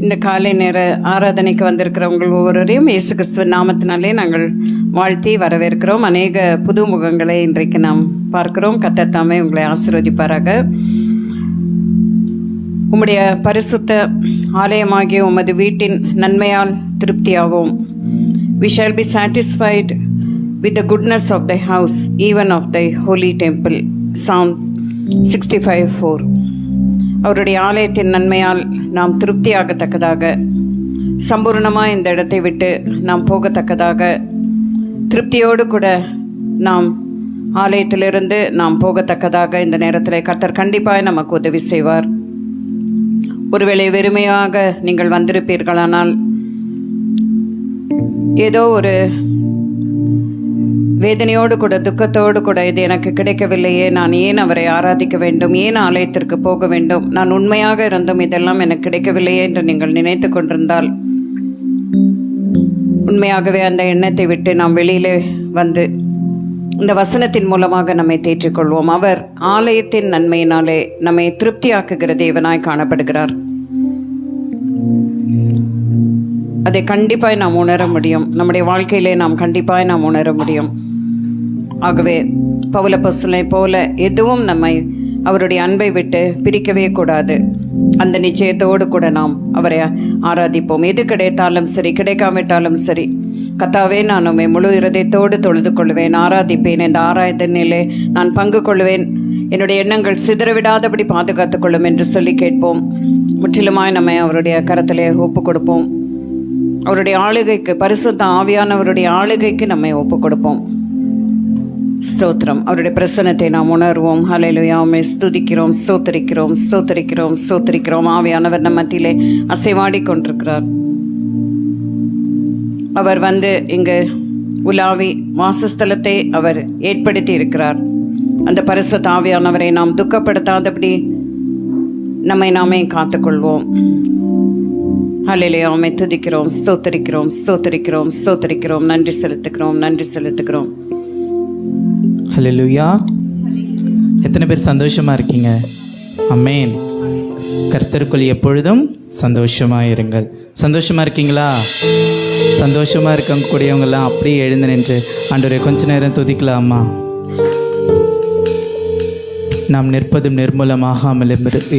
இந்த காலை நேர ஆராதனைக்கு வந்திருக்கிற உங்கள் ஒவ்வொருவரையும் இயேசு கிறிஸ்துவின் நாமத்தினாலே நாங்கள் வாழ்த்தி வரவேற்கிறோம். அநேக புது முகங்களை இன்றைக்கு நாம் பார்க்கிறோம். கர்த்தர் தாமே உங்களை ஆசீர்வதிப்பாராக. உம்முடைய பரிசுத்த ஆலயமாகிய உமது வீட்டின் நன்மையால் திருப்தியாவோம். We shall be satisfied with the goodness of thy house, even of thy holy temple. Psalms 65:4. அவருடைய ஆலயத்தின் நன்மையால் நாம் திருப்தியாகத்தக்கதாக, சம்பூர்ணமாக இந்த இடத்தை விட்டு நாம் போகத்தக்கதாக, திருப்தியோடு கூட நாம் ஆலயத்திலிருந்து நாம் போகத்தக்கதாக இந்த நேரத்தில் கர்த்தர் கண்டிப்பாக நமக்கு உதவி செய்வார். ஒருவேளை வெறுமையாக நீங்கள் வந்திருப்பீர்களானால், ஏதோ ஒரு வேதனையோடு கூட துக்கத்தோடு கூட இது எனக்கு கிடைக்கவில்லையே, நான் ஏன் அவரை ஆராதிக்க வேண்டும், ஏன் ஆலயத்திற்கு போக வேண்டும், நான் உண்மையாக இருந்தும் இதெல்லாம் எனக்கு கிடைக்கவில்லையே என்று நீங்கள் நினைத்து கொண்டிருந்தால், உண்மையாகவே அந்த எண்ணத்தை விட்டு நாம் வெளியிலே வந்து இந்த வசனத்தின் மூலமாக நம்மை தேற்றிக்கொள்வோம். அவர் ஆலயத்தின் நன்மையினாலே நம்மை திருப்தியாக்குகிற தேவனாய் காணப்படுகிறார். அதை கண்டிப்பாய் நாம் உணர முடியும். நம்முடைய வாழ்க்கையிலே நாம் கண்டிப்பாய் நாம் உணர முடியும். ஆகவே பவுலப்போஸ்தலனை போல எதுவும் நம்மை அவருடைய அன்பை விட்டு பிரிக்கவே கூடாது. அந்த நிச்சயத்தோடு கூட நாம் அவரை ஆராதிப்போம். எது கிடைத்தாலும் சரி, கிடைக்காவிட்டாலும் சரி, கர்த்தாவே நான் உம்மை முழு இருதயத்தோடு தொழுது கொள்வேன், ஆராதிப்பேன், இந்த ஆராதனையிலே நான் பங்கு கொள்வேன், என்னுடைய எண்ணங்கள் சிதறவிடாதபடி பாதுகாத்துக் கொள்ளும் என்று சொல்லி கேட்போம். முற்றிலுமாய் நம்மை அவருடைய கரத்திலே ஒப்பு கொடுப்போம். அவருடைய ஆளுகைக்கு, பரிசுத்த ஆவியானவருடைய ஆளுகைக்கு நம்மை ஒப்பு கொடுப்போம். ஸ்தோத்திரம். அவருடைய பிரசன்னத்தை நாம் உணர்வோம். ஹல்லேலூயா. உம்மை ஸ்துதிக்கிறோம், ஸ்தோத்திரிக்கிறோம், ஸ்தோத்திரிக்கிறோம், ஸ்தோத்திரிக்கிறோம். ஆவியானவர் நம் மத்தியிலே அசைவாடி கொண்டிருக்கிறார். அவர் வந்து இங்கு உலாவி வாசஸ்தலத்தை அவர் ஏற்படுத்தி இருக்கிறார். அந்த பரிசுத்த ஆவியானவரை நாம் துக்கப்படுத்தாதபடி நம்மை நாமே காத்துக்கொள்வோம். ஹல்லேலூயா. உம்மை துதிக்கிறோம், ஸ்தோத்திரிக்கிறோம், ஸ்தோத்திரிக்கிறோம், ஸ்தோத்திரிக்கிறோம். நன்றி செலுத்துகிறோம், நன்றி செலுத்துகிறோம். ஹல்லேலூயா. எத்தனை பேர் சந்தோஷமாக இருக்கீங்க? ஆமென். கர்த்தருக்குள் எப்பொழுதும் சந்தோஷமாக இருங்கள். சந்தோஷமாக இருக்கீங்களா? சந்தோஷமாக இருக்கக்கூடியவங்கெல்லாம் அப்படியே எழுந்து நின்று ஆண்டவரை கொஞ்ச நேரம் துதிக்கலாமா? நாம் நிற்பதும் நிர்மூலமாகாமல்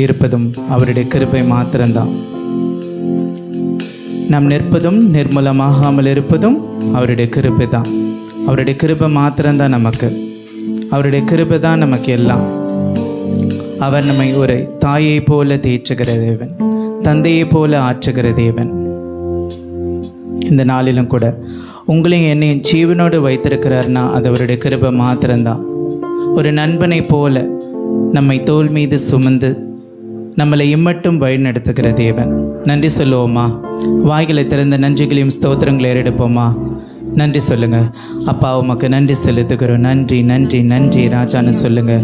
இருப்பதும் அவருடைய கிருபை மாத்திரம்தான். நாம் நிற்பதும் நிர்மூலமாகாமல் இருப்பதும் அவருடைய கிருபை தான். அவருடைய கிருபை மாத்திரம்தான் நமக்கு. அவருடைய கிருபை தான் நமக்கு எல்லாம். அவர் நம்மை ஒரு தாயை போல தேற்றுகிற தேவன், தந்தையை போல ஆற்றுகிற தேவன். இந்த நாளிலும் கூட உங்களையும் என்னையும் ஜீவனோடு வைத்திருக்கிறார்னா அது அவருடைய கிருபை மாத்திரம்தான். ஒரு நண்பனை போல நம்மை தோள் மீது சுமந்து நம்மளை இம்மட்டும் வழி நடத்துகிற தேவன். நன்றி சொல்லுவோமா? வாய்களை திறந்த நன்றிகளையும் ஸ்தோத்திரங்களை எடுப்போமா? நன்றி சொல்லுங்கள். அப்பா உமக்கு நன்றி செலுத்துகிறோம். நன்றி நன்றி நன்றி ராஜான்னு சொல்லுங்கள்.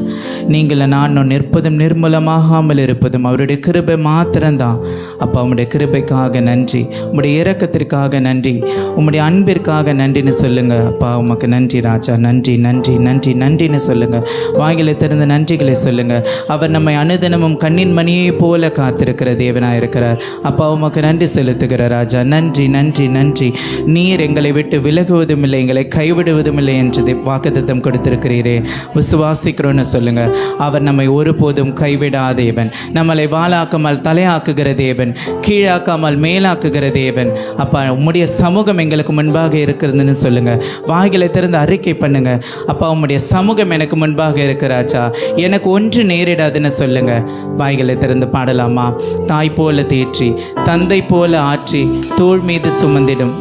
நீங்கள் நானும் நிற்பதும் நிர்மூலமாகாமல் இருப்பதும் அவருடைய கிருபை மாத்திரம்தான். அப்பா உம்முடைய கிருபைக்காக நன்றி, உம்முடைய இரக்கத்திற்காக நன்றி, உம்முடைய அன்பிற்காக நன்றின்னு சொல்லுங்கள். அப்பா உமக்கு நன்றி ராஜா, நன்றி நன்றி நன்றி நன்றின்னு சொல்லுங்கள். வாய்களை திறந்த நன்றிகளை சொல்லுங்கள். அவர் நம்மை அனுதினமும் கண்ணின் மணியை போல காத்திருக்கிற தேவனாக இருக்கிறார். அப்பா உமக்கு நன்றி செலுத்துகிற ராஜா, நன்றி நன்றி நன்றி. நீர் எங்களை விட்டு விலகுவதும் இல்லை, எங்களை கைவிடுவதும் இல்லை என்று வாக்குத்தத்தம் கொடுத்திருக்கிறீரே. விசுவாசிக்கிறோன்னு சொல்லுங்க. அவர் நம்மை ஒருபோதும் கைவிடாத தேவன், நம்மளை வாளாக்காமல் தலையாக்குகிற தேவன், கீழாக்காமல் மேலாக்குகிற தேவன். அப்பா உம்முடைய சமூகம் எங்களுக்கு முன்பாக இருக்கிறதுன்னு சொல்லுங்க. வாய்களை திறந்து அறிக்கை பண்ணுங்க. அப்பா உம்முடைய சமூகம் எனக்கு முன்பாக இருக்கிறாச்சா, எனக்கு ஒன்று நேரிடாதுன்னு சொல்லுங்க. வாய்களை திறந்து பாடலாமா? தாய் போல தேற்றி, தந்தை போல ஆற்றி, தோள் மீது சுமந்திடும்.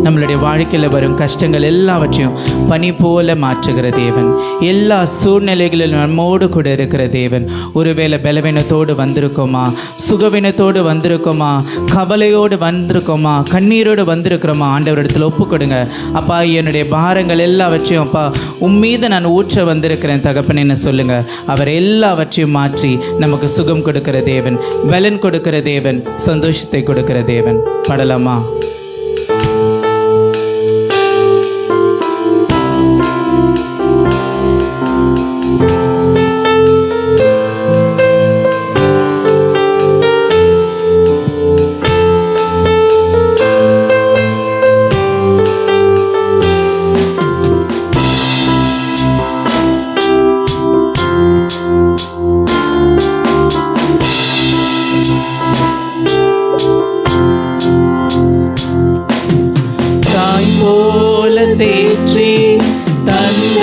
நம்மளுடைய வாழ்க்கையில் வரும் கஷ்டங்கள் எல்லாவற்றையும் பனி போல மாற்றுகிற தேவன், எல்லா சூழ்நிலைகளிலும் நம்மோடு கூட இருக்கிற தேவன். ஒருவேளை பலவீனத்தோடு வந்திருக்கோமா, சுகவீனத்தோடு வந்திருக்கோமா, கவலையோடு வந்திருக்கோமா, கண்ணீரோடு வந்திருக்கிறோமா, ஆண்டவரிடத்தில் ஒப்பு கொடுங்க. அப்பா என்னுடைய பாரங்கள் எல்லாவற்றையும் அப்பா உம்மீது நான் ஊற்ற வந்திருக்கிறேன் தகப்பனேன்னு சொல்லுங்க. அவர் எல்லாவற்றையும் மாற்றி நமக்கு சுகம் கொடுக்கிற தேவன், பலன் கொடுக்கிற தேவன், சந்தோஷத்தை கொடுக்கிற தேவன். படலாமா?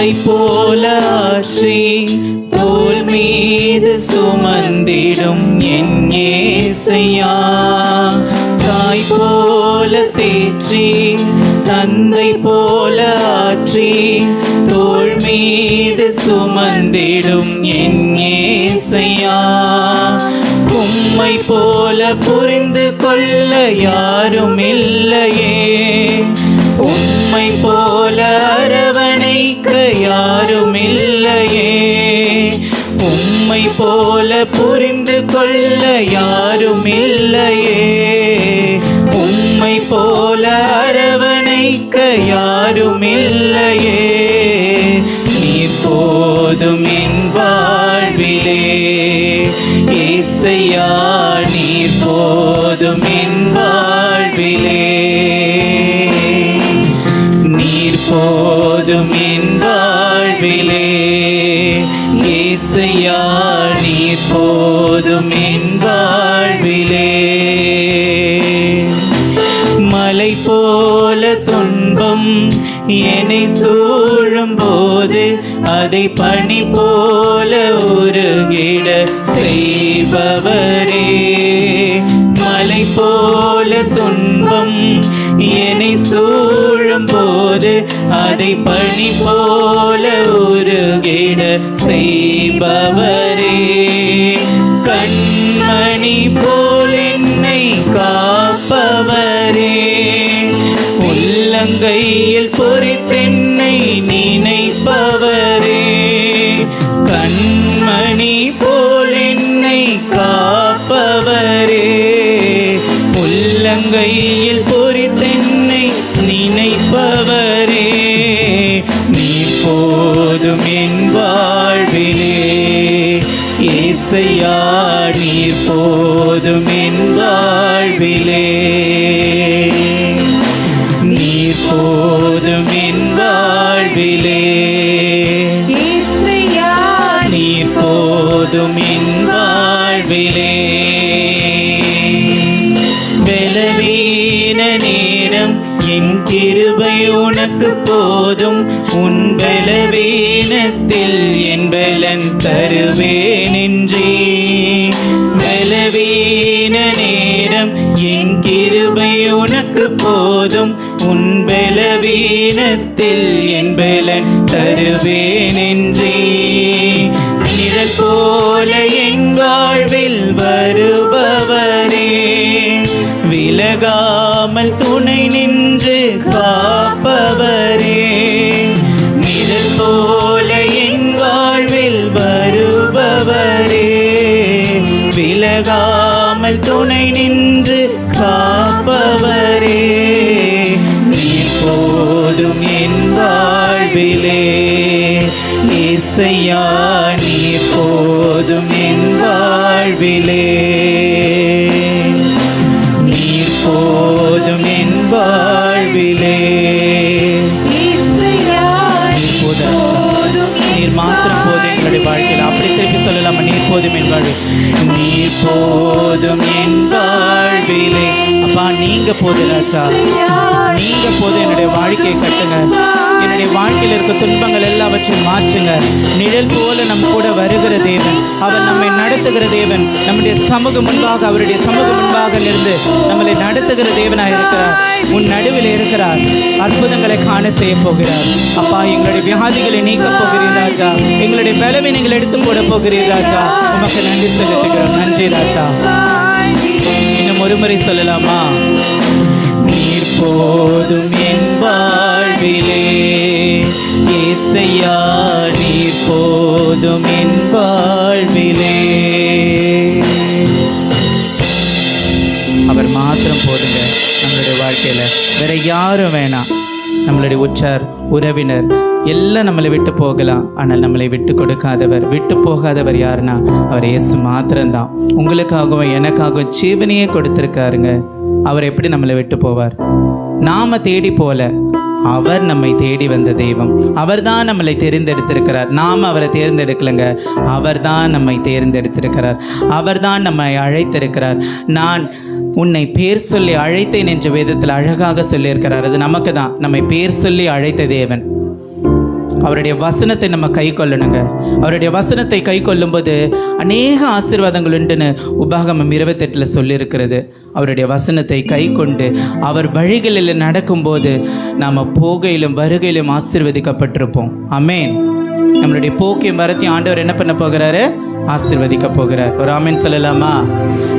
தந்தை போல ஆற்றி தோள் மீது சுமந்திடும் என் ஏசையா, தாய் போல தேற்றி தந்தை போல ஆற்றி தோள் மீது சுமந்திடும் என் ஏசையா, உம்மை போல புரிந்து கொள்ள யாரும் இல்லையே, உம்மை போல அரவணைக்க யாரும் இல்லையே, உம்மை போல புரிந்து கொள்ள யாரும் இல்லையே, உம்மை போல அரவணைக்க யாரும் இல்லையே, நீர் போதும் என் வாழ்விலே ஏசையா, நீர் போதும் என் வாழ்விலே, நீர் போதும் என் வாழ்விலே ஏசையா, நீர் போதும் என் வாழ்விலே. மலை போல துன்பம் என்னை சூழும் போது அதை பனி போல உருகிட செய்பவரே, மலை போல துன்பம் என்னை சூழும் போது அதை பனி போல உருகிட செய்பவரே, கண்மணி போல் என்னை காப்பவரே, உள்ளங்கையில் பொறித்தென்னை நினைப்பவரே, கண்மணி போல் என்னை காப்பவரே, உள்ளங்கையில் பொறித்தென்னை நினைப்பவரே, நீர் போதும் என் வாழ்விலே ஏசையா, நீர் போதும் என் வாழ்விலே, நீர் போதும் என் வாழ்விலே ஏசையா, நீர் போதும் என் வாழ்விலே. பலவீன நேரம் என் கிருபை உனக்கு போதும், உன் பலவீனத்தில் என் பலன் தருவேன் என்றே, பலவீன நேரம் என் கிருபை உனக்கு போதும், உன் பலவீனத்தில் என் பலன் தருவேன் என்றே, நிழல் போல என் வாழ்வில் வருபவரே, விலகாமல் துணை நின்று காப்பவரே, நிழல் போல என் வாழ்வில் வருபவரே, விலகாமல் துணை நின்று காப்பவரே, நீர் போதும் என் வாழ்விலே ஏசையா, நீர் போதும் என் வாழ்விலே, நீர் போதும் என் வாழ்விலே ஏசையா, நீர் மாத்திரம் போதும் எங்களுடைய வாழ்க்கையில். அப்படி திருப்பி சொல்லலாமா? நீர் போதும் என் வாழ்வில், நீர் போதும் என் வாழ்விலே. அப்பா நீங்க போதும் ராஜா, நீங்க போதும் என்னுடைய வாழ்க்கையை கட்டுங்க, என்னுடைய வாழ்க்கையில் இருக்க துன்பங்கள் எல்லாவற்றையும் மாற்றுங்க. நிழல் போல நம் கூட வருகிற தேவன், அவர் நம்மை நடத்துகிற தேவன், நம்முடைய சமூகம் முன்பாக அவருடைய சமூகம் முன்பாக இருந்து நம்மளை நடத்துகிற தேவனாக இருக்கிறார், உன் நடுவில் இருக்கிறார், அற்புதங்களை காண செய்ய போகிறார். அப்பா எங்களுடைய வியாதிகளை நீக்க போகிறீர் ராஜா, எங்களுடைய பலவீனங்களை எடுத்து போட போகிறீர் ராஜா, உமக்கு நன்றி செலுத்துகிறோம். நன்றி ராஜா. இன்னும் ஒரு முறை சொல்லலாமா? நீர் போதும் என் வாழ்விலே ஏசையா, நீர் போதும் என் வாழ்விலே. அவர் மாத்திரம் போதுங்க நம்மளுடைய வாழ்க்கையில, வேற யாரும் வேணாம். நம்மளுடைய உற்றார் உறவினர் எல்லாம் நம்மளை விட்டு போகலாம், ஆனால் நம்மளை விட்டு கொடுக்காதவர், விட்டு போகாதவர் யாருன்னா அவர் இயேசு மாத்திரம்தான். உங்களுக்காகவும் எனக்காகவும் ஜீவனையே கொடுத்துருக்காருங்க. அவர் எப்படி நம்மளை விட்டு போவார்? நாம தேடி போல, அவர் நம்மை தேடி வந்த தெய்வம். அவர் தான் நம்மளை தேர்ந்தெடுத்திருக்கிறார், நாம் அவரை தேர்ந்தெடுக்கலைங்க. அவர் தான் நம்மை தேர்ந்தெடுத்திருக்கிறார், அவர் தான் நம்மை அழைத்திருக்கிறார். நான் உன்னை பேர் சொல்லி அழைத்தேன் என்ற வேதத்தில் அழகாக சொல்லியிருக்கிறார். அது நமக்கு தான், நம்மை பேர் சொல்லி அழைத்த தேவன். அவருடைய வசனத்தை நம்ம கை கொள்ளணுங்க. அவருடைய வசனத்தை கை கொள்ளும்போது அநேக ஆசீர்வாதங்கள் உண்டுன்னு உபாகமம் 28 சொல்லியிருக்கிறது. அவருடைய வசனத்தை கை கொண்டு அவர் வழிகளில் நடக்கும்போது நாம் போகையிலும் வருகையிலும் ஆசீர்வதிக்கப்பட்டிருப்போம். ஆமென். நம்மளுடைய போக்கையும் வரத்தையும் ஆண்டவர் என்ன பண்ண போகிறாரு? ஆசீர்வதிக்க போகிறார். ஒரு ஆமென் சொல்லலாமா?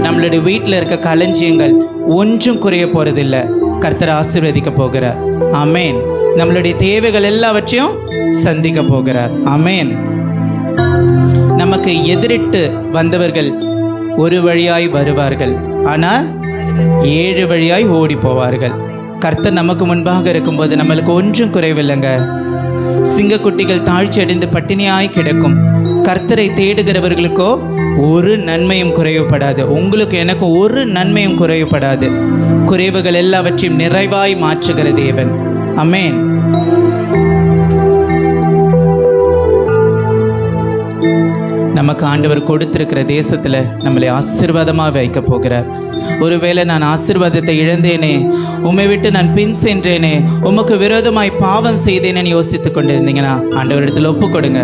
நம்மளுடைய வீட்டில் இருக்க களஞ்சியங்கள் ஒன்றும் குறைய போறதில்லை. கர்த்தர் ஆசீர்வதிக்க போகிறார். ஆமென். நம்மளுடைய தேவைகள் எல்லாவற்றையும் சந்திக்க போகிறார். ஆமென். நமக்கு எதிரிட்டு வந்தவர்கள் ஒரு வழியாய் வருவார்கள், ஆனால் 7 வழியாய் ஓடி போவார்கள். கர்த்தர் நமக்கு முன்பாக இருக்கும்போது நம்மளுக்கு ஒன்றும் குறைவில்லைங்க. சிங்கக்குட்டிகள் தாழ்ச்சி அடைந்து பட்டினியாய் கிடக்கும். கர்த்தரை தேடுகிறவர்களுக்கோ ஒரு நன்மையும் குறைவுபடாது. உங்களுக்கு எனக்கு ஒரு நன்மையும் குறைவுபடாது. குறைவுகள் எல்லாவற்றையும் நிறைவாய் மாற்றுகிற தேவன். ஆமென். நமக்கு ஆண்டவர் கொடுத்திருக்கிற தேசத்தில் நம்மளை ஆசீர்வாதமாக வைக்க போகிறார். ஒருவேளை நான் ஆசீர்வாதத்தை இழந்தேனே, உம்மை விட்டு நான் பின் சென்றேனே, உமக்கு விரோதமாய் பாவம் செய்தேனேன்னு யோசித்து கொண்டு இருந்தீங்கன்னா ஆண்டவரிடத்தில் ஒப்பு கொடுங்க.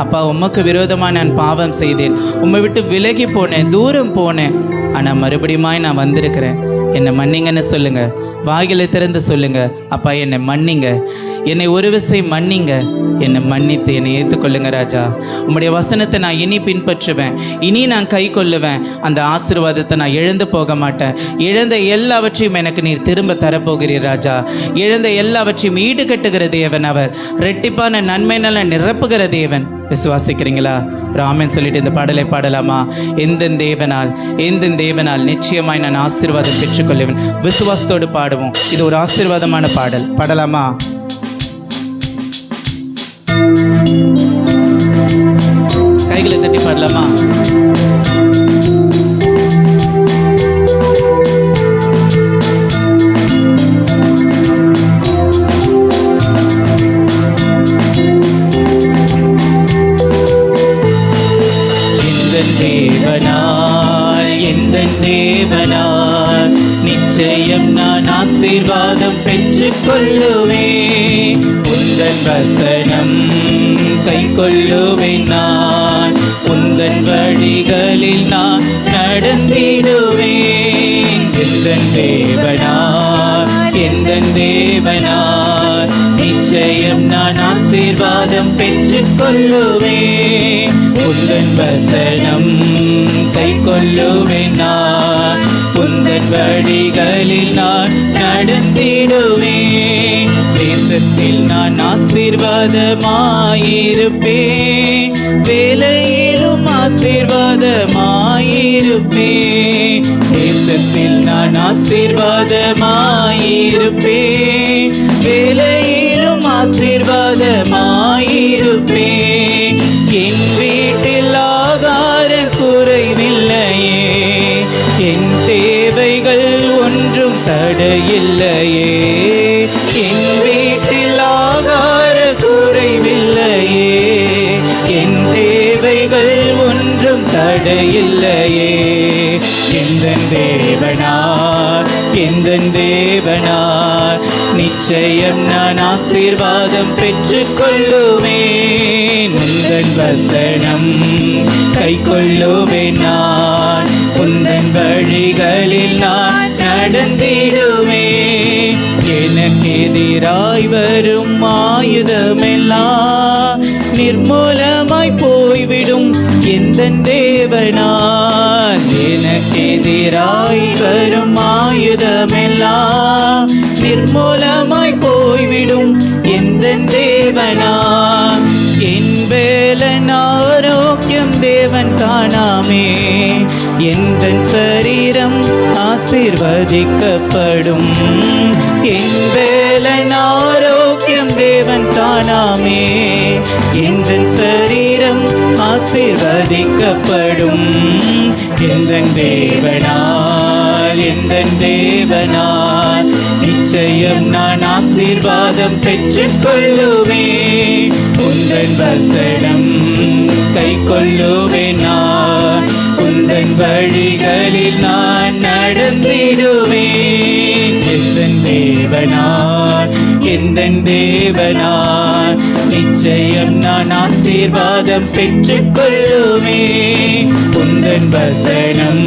அப்பா, உமக்கு விரோதமாக நான் பாவம் செய்தேன், உம்மை விட்டு விலகி போனேன், தூரம் போனேன், ஆனால் மறுபடியுமாய் நான் வந்திருக்கிறேன், என்னை மன்னிங்கன்னு சொல்லுங்க. வாயிலை திறந்து சொல்லுங்க, அப்பா என்னை மன்னிங்க, என்னை ஒரு விசை மன்னிங்க, என்னை மன்னித்து என்னை ஏற்றுக்கொள்ளுங்க ராஜா. உம்முடைய வசனத்தை நான் இனி பின்பற்றுவேன், இனி நான் கை கொள்ளுவேன். அந்த ஆசீர்வாதத்தை நான் இழந்து போக மாட்டேன். இழந்த எல்லாவற்றையும் எனக்கு நீர் திரும்ப தரப்போகிறீர் ராஜா. இழந்த எல்லாவற்றையும் ஈடு கட்டுகிற தேவன் அவர். ரெட்டிப்பான நன்மையினால நிரப்புகிற தேவன். விசுவாசிக்கிறீங்களா? ராமன் சொல்லிட்டு இந்த பாடலை பாடலாமா? எந்த தேவனால் நிச்சயமாய் நான் ஆசீர்வாதம் பெற்றுக்கொள்ளுவேன். விசுவாசத்தோடு பாடுவோம். இது ஒரு ஆசீர்வாதமான பாடல். பாடலாமா? கைகளை தட்டி பாடலாமா? தேவனால் நிச்சயம் நான் ஆசீர்வாதம் பெற்றுக்கொள்ளுவேன். உந்தன் வசனம் கை கொள்ளுவேன். நான் உந்தன் வழிகளில் நான் நடந்திடுவேன். எந்தன் தேவனால் நிச்சயம் நான் ஆசீர்வாதம் பெற்றுக்கொள்ளுவேன். உந்தன் வசனம் கை கொள்ளுவேன். நான் உந்தன் வழிகளில் நான் நடந்திடுவேன். தேசத்தில் நான் ஆசீர்வாதமாயிருப்பேன். வேலையிலும் ஆசீர்வாதமாயிருப்பேன். தேசத்தில் நான் ஆசீர்வாதமாயிருப்பேன். வேலையிலும் ஆசீர்வாதமாயிருப்பேன். என் வீட்டில் ஆகார குறைவில்லையே, என் தேவைகள் ஒன்றும் தடையில்லையே. என் வீட்டில் ஆகார குறைவில்லையே, என் தேவைகள் ஒன்றும் தடையில்லையே. எந்தன் தேவனால் நிச்சயம் நான் ஆசீர்வாதம் பெற்றுக்கொள்ளுவேன். உந்தன் வசனம் கை கொள்ளுவேன். நான் உந்தன் வழிகளில் நான் நடந்திடுவேன். எனக்கு எதிராய் வரும் ஆயுதமெல்லாம் நிர்மூலமாய் போய்விடும். எந்தன் தேவனால் எனக்கு எதிராய் வரும் ஆயுதமெல்லாம் நிர்மூலமாய் போய்விடும். எந்தன் தேவனால் என் வேலன் ஆரோக்கியம் தேவன் காணாமே. எந்தன் சரீரம் ஆசீர்வதிக்கப்படும். என் வேலன் ஆரோக்கியம் தேவன் காணாமே. எந்தன் சரீரம் ஆசீர்வதிக்கப்படும். எந்தன் தேவனால் நிச்சயம் நான் ஆசீர்வாதம் பெற்றுக்கொள்ளுவேன். உந்தன் வசனம் கை கொள்ளுவேன். நான் உந்தன் வழிகளில் நான் நடந்திடுவேன். எந்தன் எந்தன் தேவனால் நிச்சயம் நான் ஆசீர்வாதம் பெற்றுக்கொள்ளுவேன். உந்தன் வசனம்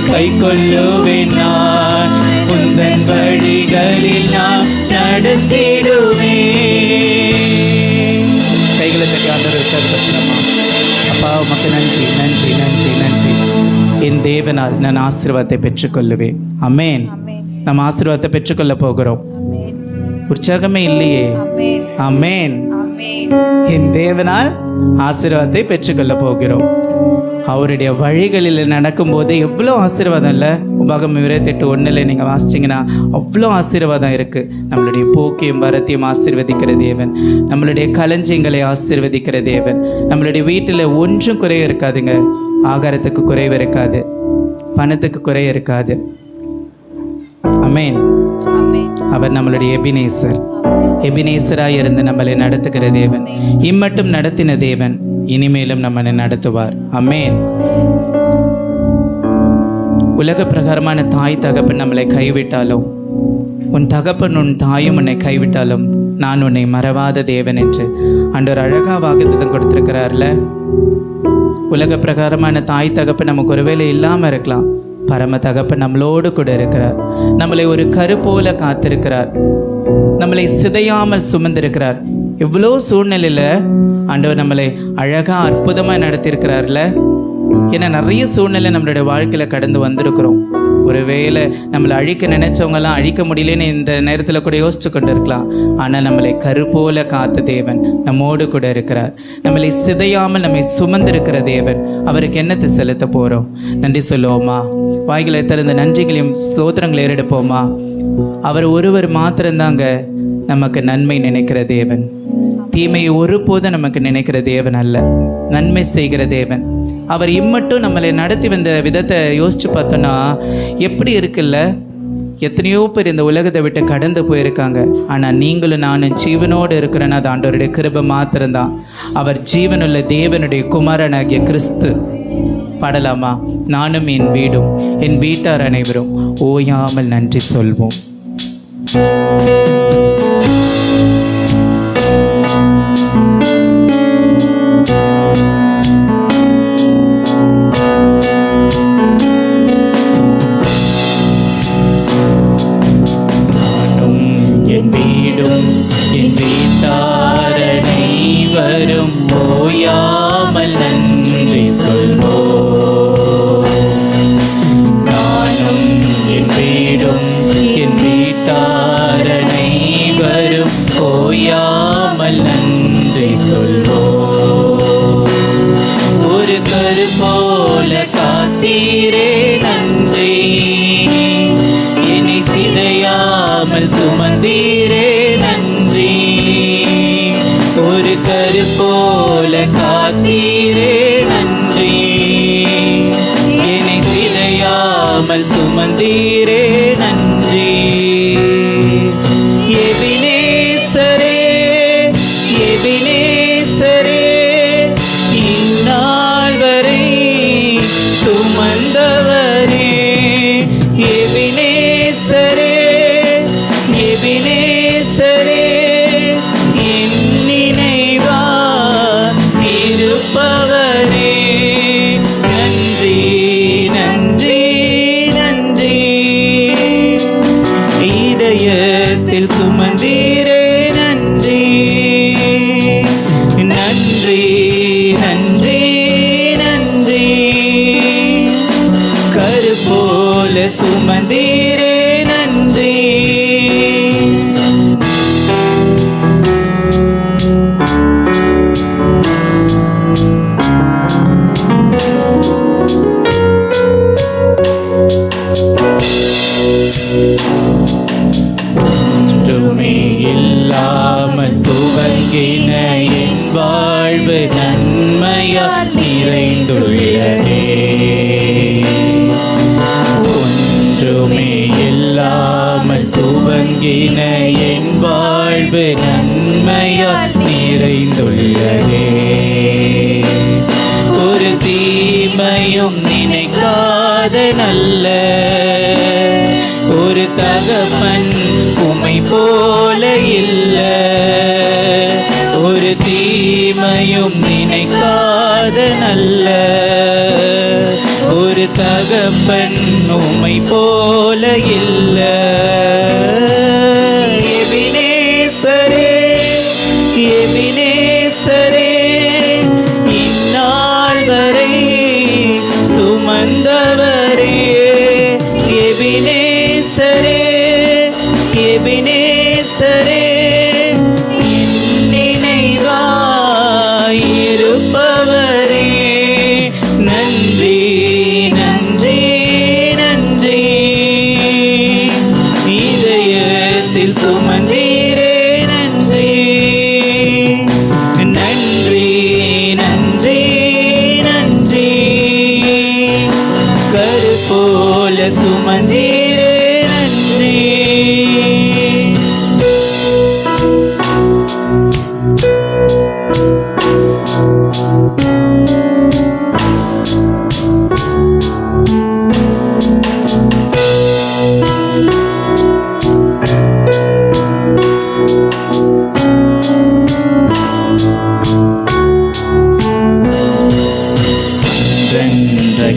கை கொள்ளுவேன் நான், உந்தன் வழிகளில் நான் நடத்திடுவேன். கைகளை தட்டி ஆண்டவரே அப்பா உமக்கு நன்றி நன்றி நன்றி நன்றி. என் தேவனால் நான் ஆசீர்வாதத்தை பெற்றுக்கொள்ளுவேன். அமேன். நம்ம ஆசீர்வாதத்தை பெற்றுக்கொள்ள போகிறோம். உற்சாகமே இல்லையே? அமேன். என் தேவனால் ஆசீர்வாதத்தை பெற்றுக்கொள்ள போகிறோம். அவருடைய வழிகளில் நடக்கும்போது எவ்வளோ ஆசீர்வாதம் இல்லை? உபாகம் 28:1 நீங்கள் வாசிச்சிங்கன்னா அவ்வளோ ஆசீர்வாதம் இருக்குது. நம்மளுடைய போக்கையும் வரத்தையும் ஆசீர்வதிக்கிற தேவன், நம்மளுடைய களஞ்சியங்களை ஆசீர்வதிக்கிற தேவன். நம்மளுடைய வீட்டில் ஒன்றும் குறைய இருக்காதுங்க. ஆகாரத்துக்கு குறைவு இருக்காது, பணத்துக்கு குறைய இருக்காது. அமேன். அவர் நம்மளுடைய எபினேசராய் இருந்து நம்மளை நடத்துகிற தேவன். இம்மட்டும் நடத்தின தேவன் இனிமேலும் நம்மளை நடத்துவார். அமேன். உலக பிரகாரமான தாய் தகப்பன் நம்மளை கைவிட்டாலும், உன் தகப்பன் உன் தாயும் உன்னை கைவிட்டாலும் நான் உன்னை மறவாத தேவன் என்று ஆண்டவர் அழகா வாக்குத்தத்தம் கொடுத்திருக்கிறார்ல. உலக பிரகாரமான தாய் தகப்பன் நமக்கு ஒருவேளை இல்லாமல் இருக்கலாம். பரம தகப்பன் நம்மளோடு கூட இருக்கிறார். நம்மளை ஒரு கரு போல காத்திருக்கிறார். நம்மளை சிதையாமல் சுமந்திருக்கிறார். எவ்வளோ சூழ்நிலையில் ஆண்டவர் நம்மளை அழகா அற்புதமாக நடத்தியிருக்கிறார்ல. ஏன்னா நிறைய சூழ்நிலை நம்மளுடைய வாழ்க்கையில் கடந்து வந்திருக்கிறோம். ஒருவேளை நம்மளை அழிக்க நினைச்சவங்கெல்லாம் அழிக்க முடியலன்னு இந்த நேரத்தில் கூட யோசிச்சு கொண்டு இருக்கலாம். ஆனால் நம்மளை கரு போல காத்த தேவன் நம்மோடு கூட இருக்கிறார். நம்மளை சிதையாமல் நம்மை சுமந்திருக்கிற தேவன். அவருக்கு என்னத்தை செலுத்த போகிறோம்? நன்றி சொல்லுவோமா? வாய்களை திறந்த நன்றிகளையும் ஸ்தோத்திரங்களை ஏறெடுப்போமா? அவர் ஒருவர் மாத்திரம்தாங்க நமக்கு நன்மை நினைக்கிற தேவன். தீமையை ஒருபோதும் நமக்கு நினைக்கிற தேவன் அல்ல, நன்மை செய்கிற தேவன். அவர் இம்மட்டும் நம்மளை நடத்தி வந்த விதத்தை யோசிச்சு பார்த்தோன்னா எப்படி இருக்குல்ல. எத்தனையோ பேர் இந்த உலகத்தை விட்டு கடந்து போயிருக்காங்க. ஆனால் நீங்களும் நானும் ஜீவனோடு இருக்கிறேன்னா அது ஆண்டவருடைய கிருபை மாத்திரம்தான். அவர் ஜீவனுள்ள தேவனுடைய குமாரனாகிய கிறிஸ்து. பாடலாமா? நானும் என் வீடும் என் வீட்டார் அனைவரும் ஓயாமல் நன்றி சொல்வோம். சுமந்தீரே நன்றி. ஒரு கரு போல காத்தீரே நன்றி. என்னை சிதையாமல் சுமந்தீரே நன்றி. எபினேசரே எபினேசரே இந்நாள் வரை சுமந்தவரே. எபினேசரே எபினேசரே என் நினைவா இருப்பவரே. நன்றி நன்றி நன்றி. இதயத்தில் சுமந்தீரே நன்றி. நன்றி நன்றி நன்றி. கரு போல சுமந்தீரே நன்றி. ஒன்றுமே இல்லாமல் துவங்கின என் வாழ்வு நன்மையால் நிறைந்துள்ளதே. ஒன்றுமே இல்லாமல் துவங்கின என் வாழ்வு நன்மையால் நிறைந்துள்ளதே. ஒரு தீமையும் நினைக்காத நல்ல ஒரு தகப்பன் உம்மை போல இல்ல, ஒரு தீமையும் நினைக்காத நல்ல ஒரு தகப்பன் உம்மை போல இல்ல. எபினேசரே, எபினேசரே, இந்நாள் வரை சுமந்தவரே. எபினேசரே, எபினேசரே, என் நினைவாய் இருப்பவரே. நன்றி, நன்றி, நன்றி. இதயத்தில் சுமந்தீரே, நன்றி. நன்றி, நன்றி, நன்றி. கரு போல சுமந்தீரே, நன்றி.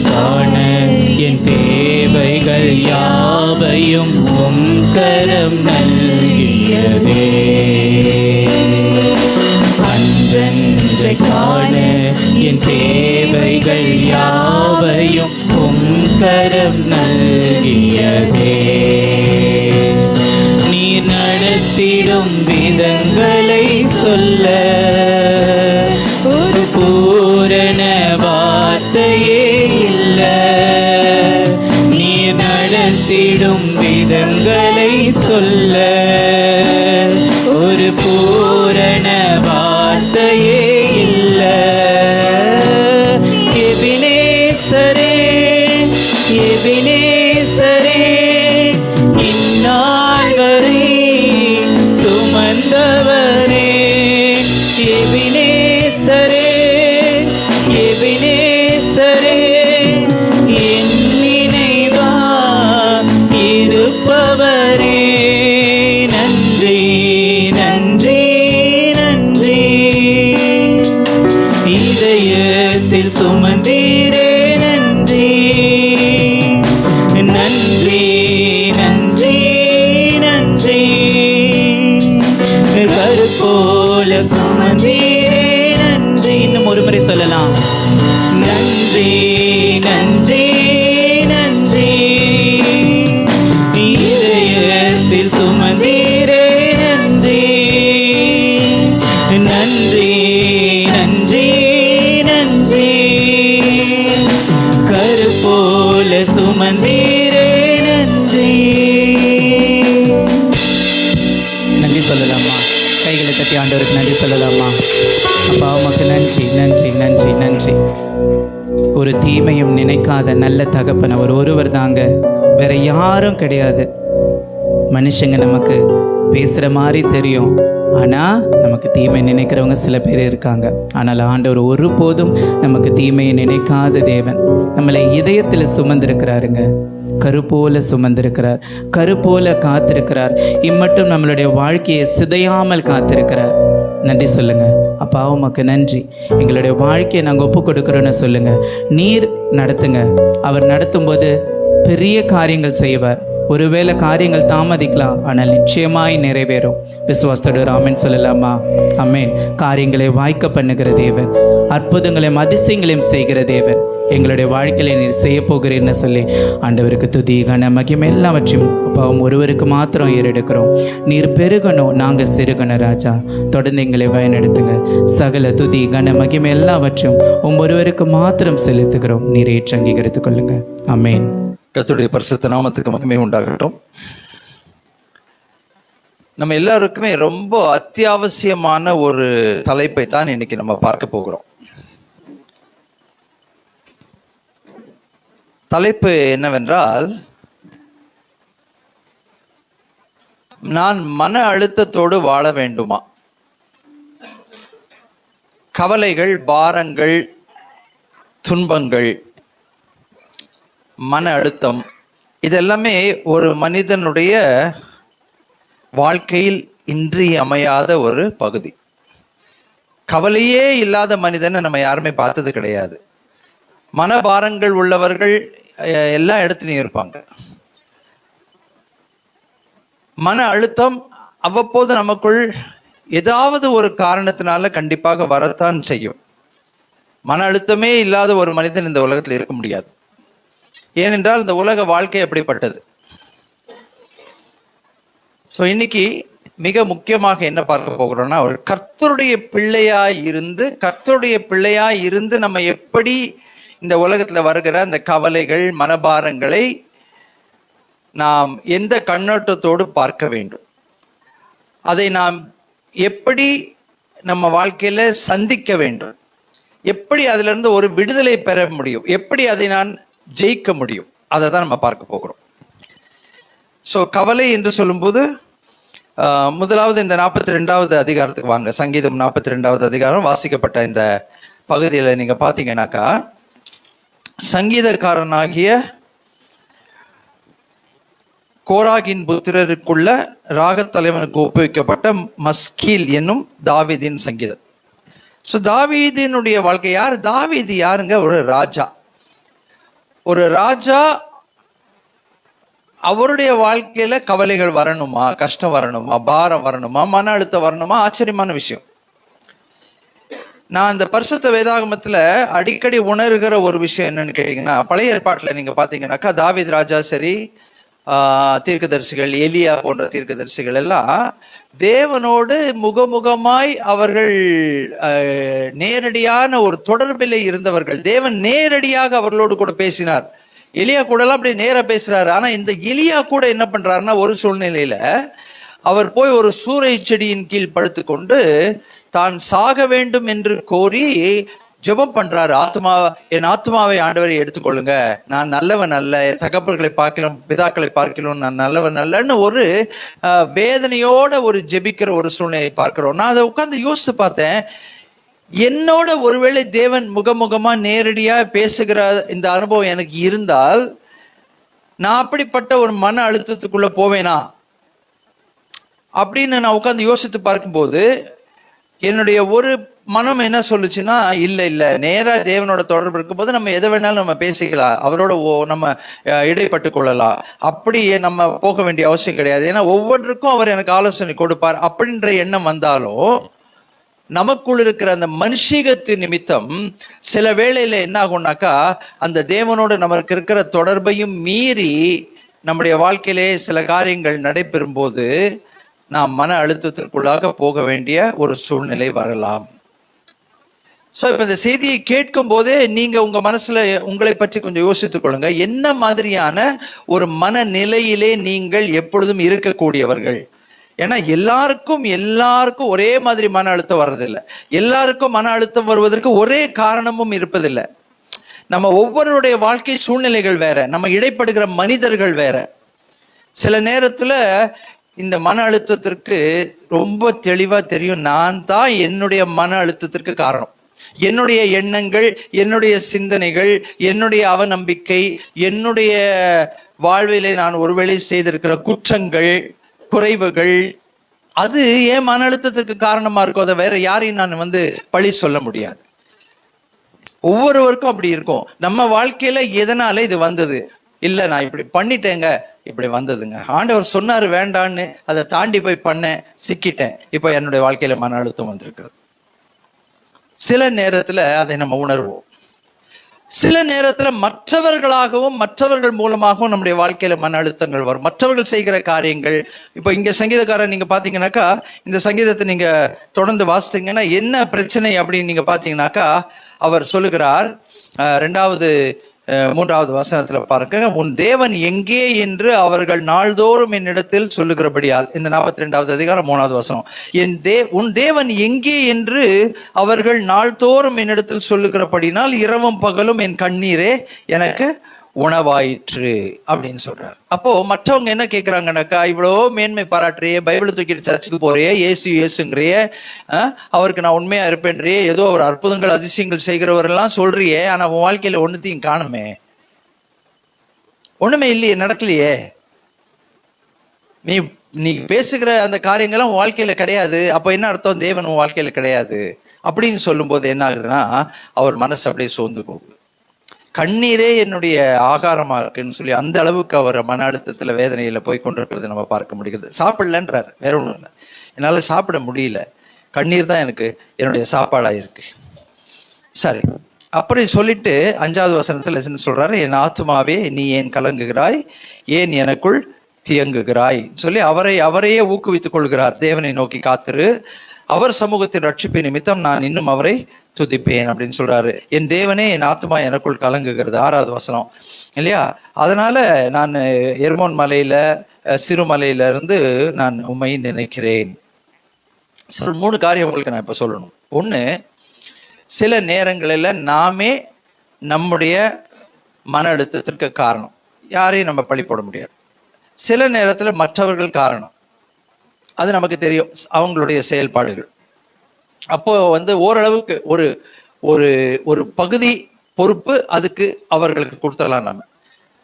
காண என் தேவைகள் யாவையும் உம் கரம் நல்கியதே. அன்றென்றை காண என் தேவைகள் யாவையும் உம் கரம் நல்கியதே. நீ நடத்திடும் விதங்களை சொல்ல ஒரு பூரண வார்த்தையே இல்ல. நீர் நடத்திடும் விதங்களை சொல்ல ஒரு பூரண வார்த்தையே இல்ல. எபினேசரே, எபினேசரே, இந்நாள் வரை சுமந்தவரே. எபினேசரே, எபினேசரே, என் நினைவா இருப்பவரே. நன்றி, நன்றி, நன்றி. இதயத்தில் சுமந்தீரே, நன்றி. நன்றி, நன்றி, நன்றி. கரு போல சுமந்தீரே, நன்றி. இன்னும் ஒரு முறை சொல்லலாம். நன்றி, நன்றி, நன்றி. இதயத்தில் சுமந்தீரே, நன்றி. நன்றி, நன்றி, நன்றி. கரு போல சுமந்தீரே, நன்றி. நன்றி சொல்லலாமா? கைகளை தட்டி ஆண்டவருக்கு நன்றி சொல்லலாமா? அப்பா உமக்கு நன்றி, நன்றி, நன்றி, நன்றி. ஒரு தீமையும் நினைக்காத நல்ல தகப்பன் அவர் ஒருவர் தாங்க, வேற யாரும் கிடையாது. மனுஷங்க நமக்கு பேசுகிற மாதிரி தெரியும், ஆனால் நமக்கு தீமை நினைக்கிறவங்க சில பேர் இருக்காங்க. ஆனால் ஆண்டவர் ஒருபோதும் நமக்கு தீமையை நினைக்காத தேவன். நம்மளை இதயத்தில் சுமந்திருக்கிறாருங்க, கருப்போல சுமந்திருக்கிறார், கருப்போல காத்திருக்கிறார். இம்மட்டும் நம்மளுடைய வாழ்க்கையை சிதையாமல் காத்திருக்கிறார். நன்றி சொல்லுங்க. அப்பா உமக்கு நன்றி. எங்களுடைய வாழ்க்கையை நாங்கள் ஒப்பு கொடுக்குறோன்னு சொல்லுங்க. நீர் நடத்துங்க. அவர் நடத்தும்போது பெரிய காரியங்கள் செய்வார். ஒருவேளை காரியங்கள் தாமதிக்கலாம், ஆனால் நிச்சயமாய் நிறைவேறும். விசுவாசத்தோடு ஆமென் சொல்லலாமா? ஆமென். காரியங்களை வாய்க்க பண்ணுகிற தேவன், அற்புதங்களையும் அதிசயங்களையும் செய்கிற தேவன், எங்களுடைய வாழ்க்கையில நீர் செய்ய போகிறீர்னு சொல்லி ஆண்டவருக்கு துதி கன மகிமை எல்லாவற்றையும் அப்பாவும் ஒருவருக்கு மாத்திரம் ஏறெடுக்கிறோம். நீர் பெருகணும், நாங்கள் சிறுகணும் ராஜா. தொடர்ந்து எங்களை பயனெடுத்துங்க. சகல துதி கன மகிமை எல்லாவற்றையும் ஒருவருக்கு மாத்திரம் செலுத்துகிறோம். நீர் ஏற்று அங்கீகரித்துக் கொள்ளுங்க. ஆமென். கர்த்தருடைய பரிசுத்த நாமத்துக்கு மகிமை உண்டாகட்டும். நம்ம எல்லாருக்குமே ரொம்ப அத்தியாவசியமான ஒரு தலைப்பை தான் இன்னைக்கு நம்ம பார்க்க போகிறோம். தலைப்பு என்னவென்றால், நான் மன அழுத்தத்தோடு வாழ வேண்டுமா? கவலைகள், பாரங்கள், துன்பங்கள், மன அழுத்தம் இதெல்லாமே ஒரு மனிதனுடைய வாழ்க்கையில் இன்றியமையாத ஒரு பகுதி. கவலையே இல்லாத மனிதனை நம்ம யாருமே பார்த்தது கிடையாது. மனபாரங்கள் உள்ளவர்கள் எல்லா இடத்துலையும் இருப்பாங்க. மன அழுத்தம் அவ்வப்போது நமக்குள் ஏதாவது ஒரு காரணத்தினால கண்டிப்பாக வரத்தான் செய்யும். மன அழுத்தமே இல்லாத ஒரு மனிதன் இந்த உலகத்தில் இருக்க முடியாது. ஏனென்றால் இந்த உலக வாழ்க்கை எப்படிப்பட்டது. ஸோ இன்னைக்கு மிக முக்கியமாக என்ன பார்க்க போகிறோம்னா, ஒரு கர்த்தருடைய பிள்ளையாய் இருந்து நம்ம எப்படி இந்த உலகத்துல வருகிற அந்த கவலைகள், மனபாரங்களை நாம் எந்த கண்ணோட்டத்தோடு பார்க்க வேண்டும், அதை நாம் எப்படி நம்ம வாழ்க்கையில சந்திக்க வேண்டும், எப்படி அதுல இருந்து ஒரு விடுதலை பெற முடியும், எப்படி அதை நான் ஜெயிக்க முடியும், அதை தான் நம்ம பார்க்க போகிறோம். ஸோ கவலை என்று சொல்லும்போது முதலாவது இந்த 42வது அதிகாரத்துக்கு வாங்க. சங்கீதம் 42வது அதிகாரம் வாசிக்கப்பட்ட இந்த பகுதியில் நீங்க பார்த்தீங்கன்னாக்கா, சங்கீதக்காரனாகிய கோராகின் புத்திரருக்குள்ள ராகத்தலைவனுக்கு ஒப்புவிக்கப்பட்ட மஸ்கீல் என்னும் தாவீதின் சங்கீதம். ஸோ தாவீதினுடைய வாழ்க்கை யார்? தாவீது யாருங்க? ஒரு ராஜா. ஒரு ராஜா அவருடைய வாழ்க்கையில கவலைகள் வரணுமா, கஷ்டம் வரணுமா, பாரம் வரணுமா, மன அழுத்தம் வரணுமா? ஆச்சரியமான விஷயம். நான் இந்த பரிசுத்த வேதாகமத்துல அடிக்கடி உணர்கிற ஒரு விஷயம் என்னன்னு கேட்டீங்கன்னா, பழைய ஏற்பாட்டுல நீங்க பாத்தீங்கன்னாக்கா தாவீது ராஜா சரி, தீர்க்கதரிசிகள், எலியா போன்ற தீர்க்கதரிசிகள் எல்லாம் தேவனோடு முகமுகமாய் அவர்கள் நேரடியான ஒரு தொடர்பிலே இருந்தவர்கள். தேவன் நேரடியாக அவர்களோடு கூட பேசினார். எலியா கூட எல்லாம் அப்படி நேரா பேசுறாரு. ஆனா இந்த எலியா கூட என்ன பண்றாருன்னா, ஒரு சூழ்நிலையில அவர் போய் ஒரு சூறை செடியின் கீழ் படுத்துக்கொண்டு தான் சாக வேண்டும் என்று கோரி ஜெபம் பண்றாரு. என் ஆத்மாவை ஆண்டவரை எடுத்துக்கொள்ளுங்க, நான் நல்லவன் அல்ல, என் தகப்பர்களை பார்க்கலாம், பிதாக்களை பார்க்கலாம், நான் நல்லவன் அல்லன்னு ஒரு வேதனையோட ஒரு ஜெபிக்கிற ஒரு சூழ்நிலையை பார்க்கிறோம். நான் அதை உட்கார்ந்து யோசித்து பார்த்தேன். என்னோட ஒருவேளை தேவன் முகமுகமா நேரடியா பேசுகிற இந்த அனுபவம் எனக்கு இருந்தால், நான் அப்படிப்பட்ட ஒரு மன அழுத்தத்துக்குள்ள போவேனா அப்படின்னு நான் உட்கார்ந்து யோசித்து பார்க்கும்போது, என்னுடைய ஒரு மனம் என்ன சொல்லுச்சுன்னா, இல்ல நேரா தேவனோட தொடர்பு இருக்கும்போது நம்ம எதை வேணாலும் நம்ம பேசிக்கலாம், அவரோட நம்ம இடைப்பட்டு கொள்ளலாம், அப்படியே நம்ம போக வேண்டிய அவசியம் கிடையாது, ஏன்னா ஒவ்வொன்றுக்கும் அவர் எனக்கு ஆலோசனை கொடுப்பார் அப்படின்ற எண்ணம் வந்தாலும், நமக்குள் இருக்கிற அந்த மனுஷீகத்து நிமித்தம் சில வேளையில என்ன ஆகும்னாக்கா, அந்த தேவனோடு நமக்கு இருக்கிற தொடர்பையும் மீறி நம்முடைய வாழ்க்கையிலே சில காரியங்கள் நடைபெறும் போது நாம் மன அழுத்தத்திற்குள்ளாக போக வேண்டிய ஒரு சூழ்நிலை வரலாம். ஸோ இப்போ இந்த செய்தியை கேட்கும் போதே நீங்க உங்க மனசுல உங்களை பற்றி கொஞ்சம் யோசித்துக் கொள்ளுங்க. என்ன மாதிரியான ஒரு மனநிலையிலே நீங்கள் எப்பொழுதும் இருக்கக்கூடியவர்கள்? ஏன்னா எல்லாருக்கும் ஒரே மாதிரி மன அழுத்தம் வர்றதில்லை. எல்லாருக்கும் மன அழுத்தம் வருவதற்கு ஒரே காரணமும் இருப்பதில்லை. நம்ம ஒவ்வொருடைய வாழ்க்கை சூழ்நிலைகள் வேற, நம்ம இடைப்படுகிற மனிதர்கள் வேற. சில நேரத்துல இந்த மன அழுத்தத்திற்கு ரொம்ப தெளிவா தெரியும், நான் தான் என்னுடைய மன அழுத்தத்திற்கு காரணம். என்னுடைய எண்ணங்கள், என்னுடைய சிந்தனைகள், என்னுடைய அவநம்பிக்கை, என்னுடைய வாழ்விலே நான் ஒருவேளை செய்திருக்கிற குற்றங்கள், குறைவுகள், அது ஏன் மன அழுத்தத்திற்கு காரணமா இருக்கும். அதை வேற யாரையும் நான் பழி சொல்ல முடியாது. ஒவ்வொருவருக்கும் அப்படி இருக்கும். நம்ம வாழ்க்கையில எதனால இது வந்தது? இல்ல நான் இப்படி பண்ணிட்டேங்க, இப்படி வந்ததுங்க, ஆண்டவர் சொன்னாரு வேண்டான்னு அதை தாண்டி போய் பண்ணேன், சிக்கிட்டேன், இப்போ என்னுடைய வாழ்க்கையில மன அழுத்தம் வந்திருக்கிறது. சில நேரத்துல அதை நம்ம உணர்வோம். சில நேரத்துல மற்றவர்களாகவும் மற்றவர்கள் மூலமாகவும் நம்முடைய வாழ்க்கையில மன அழுத்தங்கள் வரும். மற்றவர்கள் செய்கிற காரியங்கள். இப்போ இங்க சங்கீதக்காரன் நீங்க பாத்தீங்கன்னாக்கா, இந்த சங்கீதத்தை நீங்க தொடர்ந்து வாசித்தீங்கன்னா என்ன பிரச்சனை அப்படின்னு நீங்க பாத்தீங்கன்னாக்கா, அவர் சொல்லுகிறார் 3வது வசனத்துல பாருங்க, உன் தேவன் எங்கே என்று அவர்கள் நாள்தோறும் என்னிடத்தில் சொல்லுகிறபடியால். இந்த 42வது அதிகாரம் 3வது வசனம், உன் தேவன் எங்கே என்று அவர்கள் நாள்தோறும் என்னிடத்தில் சொல்லுகிறபடினால் இரவும் பகலும் என் கண்ணீரே எனக்கு உணவாயிற்று அப்படின்னு சொல்றாரு. அப்போ மற்றவங்க என்ன கேட்கிறாங்கன்னாக்கா, இவ்வளோ மேன்மை பாராட்டுறியே, பைபிளை தூக்கிட்டு சர்ச்சுக்கு போறியே, ஏசுங்கிறியே, அவருக்கு நான் உண்மையா இருப்பேன்றியே, ஏதோ ஒரு அற்புதங்கள் அதிசயங்கள் செய்கிறவரெல்லாம் சொல்றியே, ஆனா உன் வாழ்க்கையில ஒன்னுத்தையும் காணுமே, ஒண்ணுமே இல்லையே, நடக்கலையே, நீ நீ பேசுகிற அந்த காரியங்களும் வாழ்க்கையில கிடையாது, அப்போ என்ன அர்த்தம்? தேவன் உன் வாழ்க்கையில கிடையாது அப்படின்னு சொல்லும்போது என்ன ஆகுதுன்னா, அவர் மனசு அப்படியே சோர்ந்து போகுது. கண்ணீரே என்னுடைய ஆகாரமா இருக்குன்னு சொல்லி அந்த அளவுக்கு அவர் மன அழுத்தத்துல வேதனையில போய் கொண்டிருக்கிறது நம்ம பார்க்க முடிகிறது. சாப்பிடலன்றார், வேற ஒன்றும் இல்லை, என்னால சாப்பிட முடியல, கண்ணீர் தான் எனக்கு என்னுடைய சாப்பாடா இருக்கு. சரி, அப்படி சொல்லிட்டு 5வது வசனத்துல என்ன சொல்றாரு? என் ஆத்துமாவே நீ ஏன் கலங்குகிறாய், ஏன் எனக்குள் தியங்குகிறாய் சொல்லி அவரையே ஊக்குவித்துக் கொள்கிறார். தேவனை நோக்கி காத்திரு, அவர் சமூகத்தின் ரட்சிப்பு நிமித்தம் நான் இன்னும் அவரை துதிப்பேன் அப்படின்னு சொல்றாரு. என் தேவனே என் ஆத்துமா எனக்குள் கலங்குகிறது, 6வது வசனம் இல்லையா? அதனால நான் எர்மோன் மலையில சிறுமலையில இருந்து நான் உம்மை நினைக்கிறேன். 3 காரியம் உங்களுக்கு நான் இப்ப சொல்லணும். ஒண்ணு, சில நேரங்களில் நாமே நம்முடைய மன அழுத்தத்திற்கு காரணம். யாரையும் நம்ம பழி போட முடியாது. சில நேரத்தில் மற்றவர்கள் காரணம், அது நமக்கு தெரியும், அவங்களுடைய செயல்பாடுகள். அப்போ ஓரளவுக்கு ஒரு ஒரு ஒரு பகுதி பொறுப்பு அதுக்கு அவர்களுக்கு கொடுத்துடலாம் நம்ம.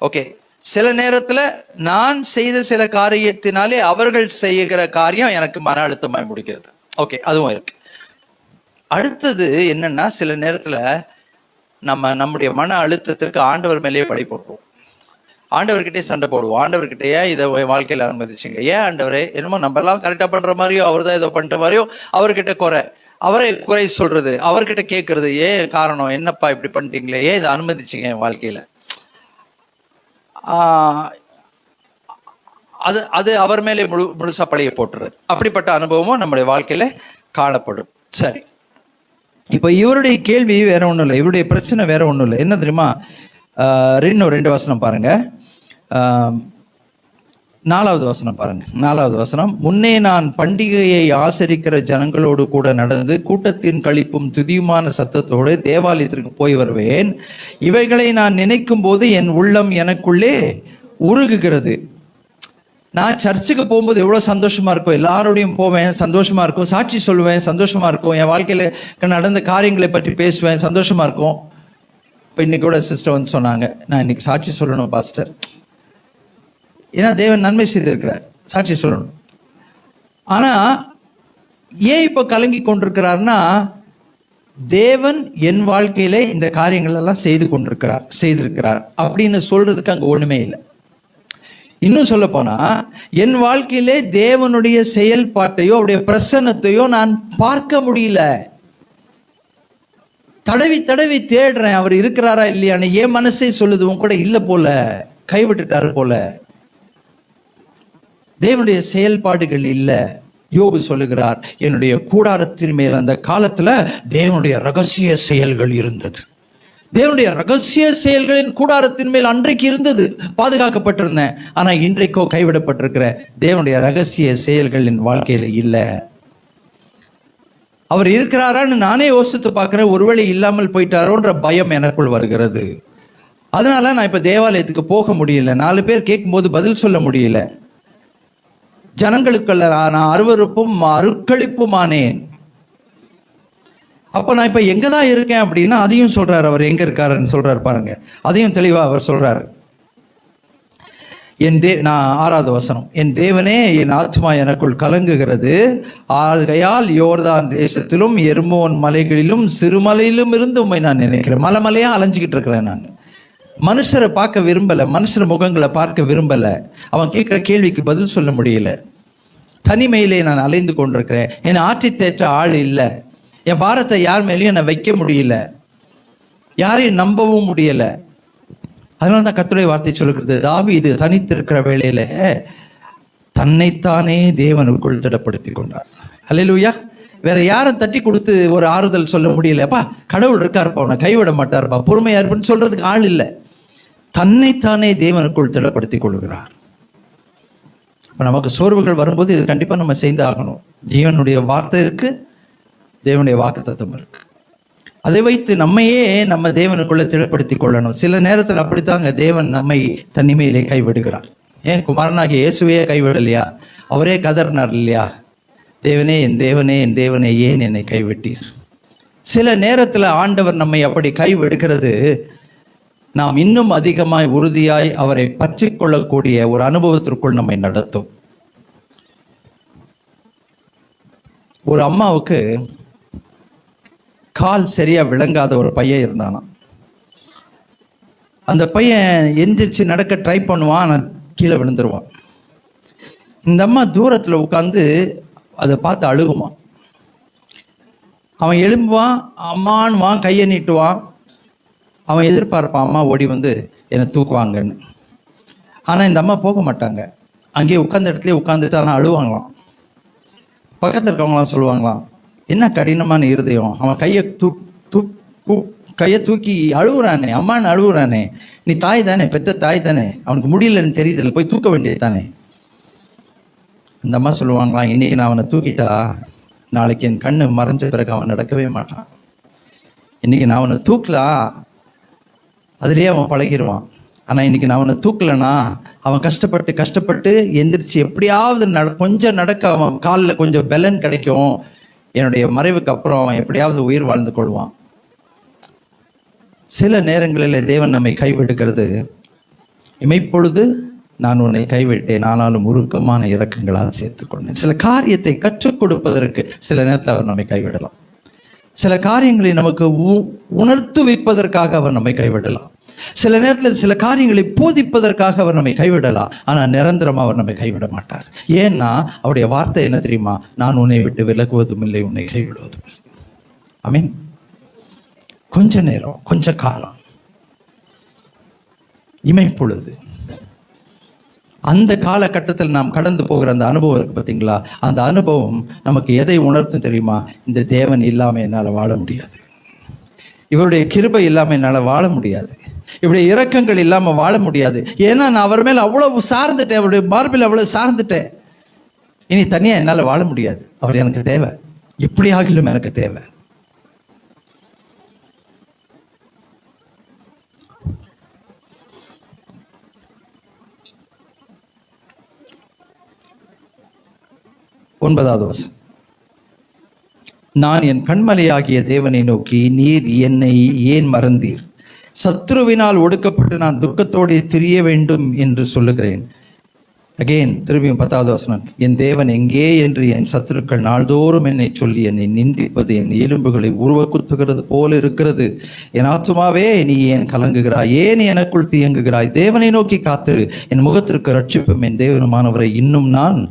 ஓகே, சில நேரத்தில் நான் செய்த சில காரியத்தினாலே அவர்கள் செய்கிற காரியம் எனக்கு மன அழுத்தமாய் முடிக்கிறது. ஓகே, அதுவும் இருக்கு. அடுத்தது என்னன்னா, சில நேரத்துல நம்முடைய மன அழுத்தத்திற்கு ஆண்டவர் மேலேயே பழி போடுவோம், ஆண்டவர்கிட்டே சண்டை போடுவோம். ஆண்டவர்கிட்ட ஏன் இதை வாழ்க்கையில அனுமதிச்சுங்க, ஏன் ஆண்டவரே, என்னமோ நம்ம எல்லாம் கரெக்டா பண்ற மாதிரியோ அவர் தான் ஏதோ பண்ணிட்ட மாதிரியோ அவர்கிட்ட அவரை குறை சொல்றது, அவர்கிட்ட கேட்கறது, ஏன் காரணம், என்னப்பா இப்படி பண்ணிட்டீங்களே, ஏன் இதை அனுமதிச்சிங்க என் வாழ்க்கையில. அது அவர் மேலே முழுசா பழிய போட்டுறது. அப்படிப்பட்ட அனுபவமும் நம்முடைய வாழ்க்கையில காணப்படும். சரி, இப்ப இவருடைய கேள்வி வேற ஒண்ணும் இல்லை, இவருடைய பிரச்சனை வேற ஒண்ணும் இல்லை. என்ன தெரியுமா? 2 வசனம் பாருங்க, 4வது வசனம் பாருங்க. 4வது வசனம், முன்னே நான் பண்டிகையை ஆசரிக்கிற ஜனங்களோடு கூட நடந்து கூட்டத்தின் களிப்பும் துதியுமான சத்தத்தோடு தேவாலயத்திற்கு போய் வருவேன். இவைகளை நான் நினைக்கும் போது என் உள்ளம் எனக்குள்ளே உருகுகிறது. நான் சர்ச்சுக்கு போகும்போது எவ்வளோ சந்தோஷமா இருக்கும், எல்லாரோடையும் போவேன், சந்தோஷமா இருக்கும், சாட்சி சொல்லுவேன், சந்தோஷமா இருக்கும், என் வாழ்க்கையில நடந்த காரியங்களை பற்றி பேசுவேன், சந்தோஷமா இருக்கும். இப்போ இன்னைக்கு கூட சிஸ்டர் சொன்னாங்க, நான் இன்னைக்கு சாட்சி சொல்லணும் பாஸ்டர், ஏன்னா தேவன் நன்மை செய்திருக்கிறார், சாட்சி சொல்லணும். ஆனா ஏன் இப்போ கலங்கி கொண்டிருக்கிறார்னா, தேவன் என் வாழ்க்கையில இந்த காரியங்கள் எல்லாம் செய்திருக்கிறார் அப்படின்னு சொல்றதுக்கு அங்க ஒண்ணுமே இல்லை. இன்னும் சொல்ல போனா, என் வாழ்க்கையிலே தேவனுடைய செயல்பாட்டையோ அவருடைய பிரசன்னத்தையோ நான் பார்க்க முடியல. தடவி தடவி தேடுறேன், அவர் இருக்கிறாரா இல்லையான்னு. என் மனசே சொல்லுது, உன் கூட இல்லை போல, கைவிட்டுட்டாரு போல, தேவனுடைய செயல்பாடுகள் இல்லை. யோபு சொல்லுகிறார், என்னுடைய கூடாரத்தின் மேல் அந்த காலத்துல தேவனுடைய ரகசிய செயல்கள் இருந்தது. தேவனுடைய ரகசிய செயல்களின் கூடாரத்தின் மேல் அன்றைக்கு இருந்தது, பாதுகாக்கப்பட்டிருந்தேன். ஆனா இன்றைக்கோ கைவிடப்பட்டிருக்கிற தேவனுடைய ரகசிய செயல்களின் வாழ்க்கையில இல்லை. அவர் இருக்கிறாரான்னு நானே யோசித்து பார்க்கிறேன், ஒருவேளை இல்லாமல் போயிட்டாரோன்ற பயம் எனக்குள் வருகிறது. அதனால நான் இப்ப தேவாலயத்துக்கு போக முடியல, 4 பேர் கேட்கும்போது பதில் சொல்ல முடியல, ஜனங்களுக்குள்ள நான் அருவருப்பும் அருக்களிப்புமானேன். அப்போ நான் இப்போ எங்கே தான் இருக்கேன் அப்படின்னா அதையும் சொல்றாரு. அவர் எங்கே இருக்காருன்னு சொல்றாரு பாருங்க, அதையும் தெளிவாக அவர் சொல்றாரு. நான் 6வது வசனம், என் தேவனே என் ஆத்மா எனக்குள் கலங்குகிறது, ஆகையால் யோர்தான் தேசத்திலும் எர்மோன் மலைகளிலும் சிறுமலையிலும் இருந்து உண்மை நான் நினைக்கிறேன். மலைமலையா அலைஞ்சிக்கிட்டு இருக்கிறேன் நான். மனுஷரை பார்க்க விரும்பல, மனுஷர் முகங்களை பார்க்க விரும்பல, அவன் கேட்குற கேள்விக்கு பதில் சொல்ல முடியல. தனிமையிலே நான் அலைந்து கொண்டிருக்கிறேன், என்னை ஆற்றி தேற்ற ஆள் இல்லை, என் பாரத்தை யார் மேலேயும் என்னை வைக்க முடியல, யாரையும் நம்பவும் முடியல. அதனால தான் கர்த்தருடைய வார்த்தை சொல்லுகிறது, தாவீது தனித்திருக்கிற வேளையில தன்னைத்தானே தேவனுக்குள் திடப்படுத்தி கொண்டார். அல்லேலூயா. வேற யாரும் தட்டி கொடுத்து ஒரு ஆறுதல் சொல்ல முடியலப்பா, கடவுள் இருக்காருப்பா, அவனை கைவிட மாட்டாருப்பா, பொறுமையா இருப்புன்னு சொல்றதுக்கு ஆள் இல்லை. தன்னைத்தானே தேவனுக்குள் திடப்படுத்தி கொள்கிறார். இப்போ நமக்கு சோர்வுகள் வரும்போது இது கண்டிப்பா நம்ம செய்து ஆகணும். ஜீவனுடைய வார்த்தை இருக்கு, தேவனுடைய வாக்குத்தத்தம் இருக்கு, அதை வைத்து நம்மையே நம்ம தேவனுக்குள்ள திடப்படுத்தி கொள்ளணும். சில நேரத்தில் அப்படித்தாங்க தேவன் நம்மை தனிமையிலே கைவிடுகிறார். ஏன் குமாரனாகிய இயேசுவையே கைவிடலையா? அவரே கதறினார் இல்லையா, தேவனே என் தேவனே என் தேவனே ஏன் என்னை கைவிட்டீர். சில நேரத்தில் ஆண்டவர் நம்மை அப்படி கைவிடுகிறது, நாம் இன்னும் அதிகமாய் உறுதியாய் அவரை பற்றி கொள்ளக்கூடிய ஒரு அனுபவத்திற்குள் நம்மை நடத்தும். ஒரு அம்மாவுக்கு கால் சரியா விளங்காத ஒரு பையன் இருந்தானாம். அந்த பையன் எந்திரிச்சு நடக்க ட்ரை பண்ணுவான், ஆனால் கீழே விழுந்துருவான். இந்த அம்மா தூரத்தில் உட்காந்து அதை பார்த்து அழுகுமா. அவன் எழும்புவான், அம்மானுவான், கையை நீட்டுவான். அவன் எதிர்பார்ப்பான் அம்மா ஓடி வந்து என்னை தூக்குவாங்கன்னு. ஆனால் இந்த அம்மா போக மாட்டாங்க, அங்கேயே உட்காந்த இடத்துலேயே உட்காந்துட்டு ஆனால் அழுவாங்களாம். பக்கத்தில் இருக்கவங்களாம் சொல்லுவாங்களாம், என்ன கடினமான இருதயம், அவன் கையை தூக்கி அழுகுறானே, அம்மான்னு அழுகுறானே, நீ தாய் தானே, பெத்த தாய் தானே, அவனுக்கு முடியலன்னு தெரியுதில்ல, போய் தூக்க வேண்டியது தானே. அந்த அம்மா சொல்லுவாங்களாம், இன்னைக்கு நான் அவனை தூக்கிட்டா நாளைக்கு என் கண்ணு மறைஞ்ச பிறகு அவன் நடக்கவே மாட்டான். இன்னைக்கு நான் அவனை தூக்கலாம், அதுலேயே அவன் பழகிடுவான். ஆனால் இன்னைக்கு நான் அவனை தூக்கலைன்னா அவன் கஷ்டப்பட்டு எந்திரிச்சு எப்படியாவது கொஞ்சம் நடக்க அவன் காலில் கொஞ்சம் பலன் கிடைக்கும், என்னுடைய மறைவுக்கு அப்புறம் அவன் எப்படியாவது உயிர் வாழ்ந்து கொள்வான். சில நேரங்களில் தேவன் நம்மை கைவிடுகிறது. இமைப்பொழுது நான் உன்னை கைவிட்டேன், ஆனாலும் உருக்கமான இரக்கங்களால் சேர்த்துக்கொண்டேன். சில காரியத்தை கற்றுக் கொடுப்பதற்கு சில நேரத்தில் அவர் நம்மை கைவிடலாம். சில காரியங்களை நமக்கு உணர்த்து வைப்பதற்காக அவர் நம்மை கைவிடலாம். சில நேரத்தில் சில காரியங்களை போதிப்பதற்காக அவர் நம்மை கைவிடலாம். ஆனால் நிரந்தரமாக அவர் நம்மை கைவிட மாட்டார். ஏன்னா அவருடைய வார்த்தை என்ன தெரியுமா? நான் உன்னை விட்டு விலகுவதும் இல்லை, உன்னை கைவிடுவதும் இல்லை. ஆமீன். கொஞ்ச நேரம், கொஞ்ச காலம், இமைப்பொழுது, அந்த காலகட்டத்தில் நாம் கடந்து போகிற அந்த அனுபவம் இருக்கு பார்த்தீங்களா? அந்த அனுபவம் நமக்கு எதை உணர்த்தும் தெரியுமா? இந்த தேவன் இல்லாமல் என்னால் வாழ முடியாது, இவருடைய கிருபை இல்லாமல் என்னால் வாழ முடியாது, இவருடைய இரக்கங்கள் இல்லாமல் வாழ முடியாது. ஏன்னா நான் அவர் மேல் அவ்வளவு சார்ந்துட்டேன், அவருடைய மார்பில் அவ்வளவு சார்ந்துட்டேன். இனி தனியாக என்னால் வாழ முடியாது. அவர் எனக்கு தேவை, எப்படி ஆகிலும் எனக்கு தேவை. ஒன்பதாவது வசனம், நான் என் கண்மலையாகிய தேவனை நோக்கி, நீர் என்னை ஏன் மறந்தீர்? சத்ருவினால் ஒடுக்கப்பட்டு நான் துக்கத்தோடு திரிய வேண்டும் என்று சொல்லுகிறேன். அகெயின் திரும்பியும் 10வது வசனம், என் தேவன் எங்கே என்று என் சத்துருக்கள் நாள்தோறும் என்னை சொல்லி என்னை நிந்திப்பது என் எலும்புகளை உருவ குத்துகிறது போல இருக்கிறது. என் ஆத்துமாவே நீ ஏன் கலங்குகிறாய்? ஏன் எனக்குள் தியங்குகிறாய்? தேவனை நோக்கி காத்திரு, என் முகத்திற்கு ரட்சிப்பும் என் தேவனுமானவரை இன்னும் நான்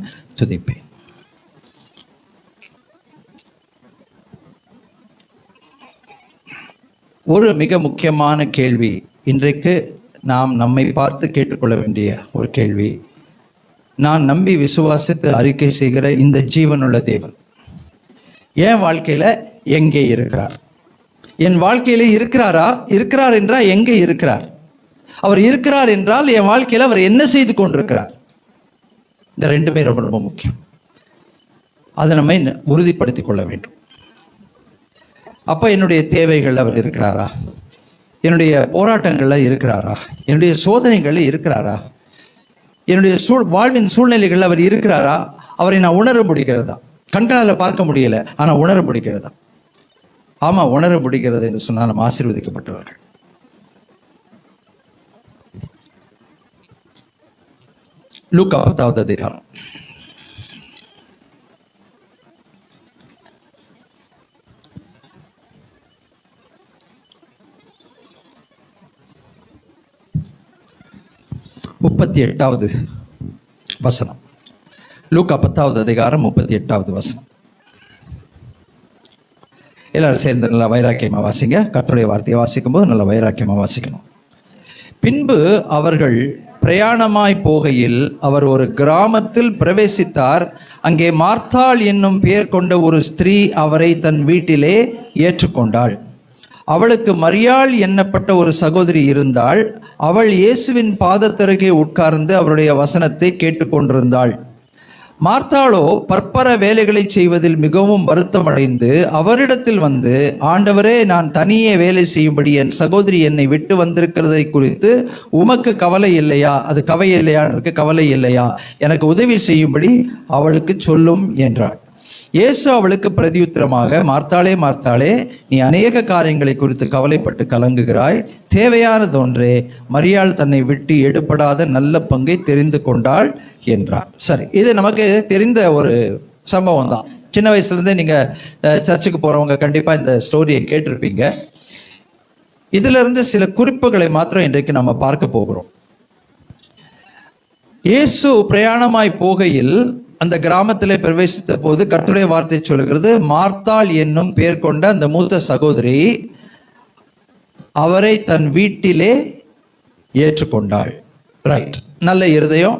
துதிப்பேன். ஒரு மிக முக்கியமான கேள்வி இன்றைக்கு நாம் நம்மை பார்த்து கேட்டுக்கொள்ள வேண்டிய ஒரு கேள்வி. நான் நம்பி விசுவாசித்து அறிக்கை செய்கிற இந்த ஜீவனுள்ள தேவன் என் வாழ்க்கையில எங்கே இருக்கிறார்? என் வாழ்க்கையில இருக்கிறார் என்றால் எங்கே இருக்கிறார்? அவர் இருக்கிறார் என்றால் என் வாழ்க்கையில அவர் என்ன செய்து கொண்டிருக்கிறார்? இந்த ரெண்டுமே ரொம்ப ரொம்ப முக்கியம். அதை நம்ம உறுதிப்படுத்திக் கொள்ள வேண்டும். அப்போ என்னுடைய தேவைகள் அவர் இருக்கிறாரா? என்னுடைய போராட்டங்கள்ல இருக்கிறாரா? என்னுடைய சோதனைகள்ல இருக்கிறாரா? என்னுடைய வாழ்வின் சூழ்நிலைகள் அவர் இருக்கிறாரா? அவரை நான் உணர முடிகிறதா? கண்களால் பார்க்க முடியல, ஆனா உணர முடிகிறதா? ஆமா, உணர முடிகிறது என்று சொன்னால் நம்ம ஆசீர்வதிக்கப்பட்டவர்கள். லூக்கா 10வது அதிகாரம் 38வது வசனம். லூக்கா 10வது அதிகாரம் 38வது வசனம். எல்லாரும் சேர்ந்து நல்லா வைராக்கியமாக வாசிங்க. கர்த்தருடைய வார்த்தையை வாசிக்கும் போது நல்லா வைராக்கியமாக வாசிக்கணும். பின்பு அவர்கள் பிரயாணமாய் போகையில் அவர் ஒரு கிராமத்தில் பிரவேசித்தார். அங்கே மார்த்தாள் என்னும் பெயர் கொண்ட ஒரு ஸ்திரீ அவரை தன் வீட்டிலே ஏற்றுக்கொண்டாள். அவளுக்கு மரியாள் என்னப்பட்ட ஒரு சகோதரி இருந்தாள். அவள் இயேசுவின் பாதத்தருகே உட்கார்ந்து அவருடைய வசனத்தை கேட்டுக்கொண்டிருந்தாள். மார்த்தாளோ பற்பல வேலைகளை செய்வதில் மிகவும் வருத்தமடைந்து அவரிடத்தில் வந்து, ஆண்டவரே, நான் தனியே வேலை செய்யும்படி என் சகோதரி என்னை விட்டு வந்திருக்கிறதை குறித்து உமக்கு கவலை இல்லையா? அது கவலை இல்லையா? எனக்கு உதவி செய்யும்படி அவளுக்கு சொல்லும் என்றாள். இயேசு அவளுக்கு பிரதியுத்தரமாக, மார்த்தாளே மார்த்தாளே, நீ அநேக காரியங்களை குறித்து கவலைப்பட்டு கலங்குகிறாய், தேவையானது ஒன்றே, மரியாள் தன்னை விட்டு எடுபடாத நல்ல பங்கை தெரிந்து கொண்டாள் என்றார். சரி, இது நமக்கு தெரிந்த ஒரு சம்பவம் தான். சின்ன வயசுலேருந்தே நீங்கள் சர்ச்சுக்கு போகிறவங்க கண்டிப்பாக இந்த ஸ்டோரியை கேட்டிருப்பீங்க. இதிலிருந்து சில குறிப்புகளை மாத்திரம் இன்றைக்கு நம்ம பார்க்க போகிறோம். இயேசு பிரயாணமாய் போகையில் அந்த கிராமத்திலே பிரவேசித்த போது கர்த்தருடைய வார்த்தை சொல்லுகிறது, மார்த்தாள் என்னும் பெயர் கொண்ட அந்த மூத்த சகோதரி அவரை தன் வீட்டிலே ஏற்றுக்கொண்டாள். ரைட், நல்ல இருதயம்,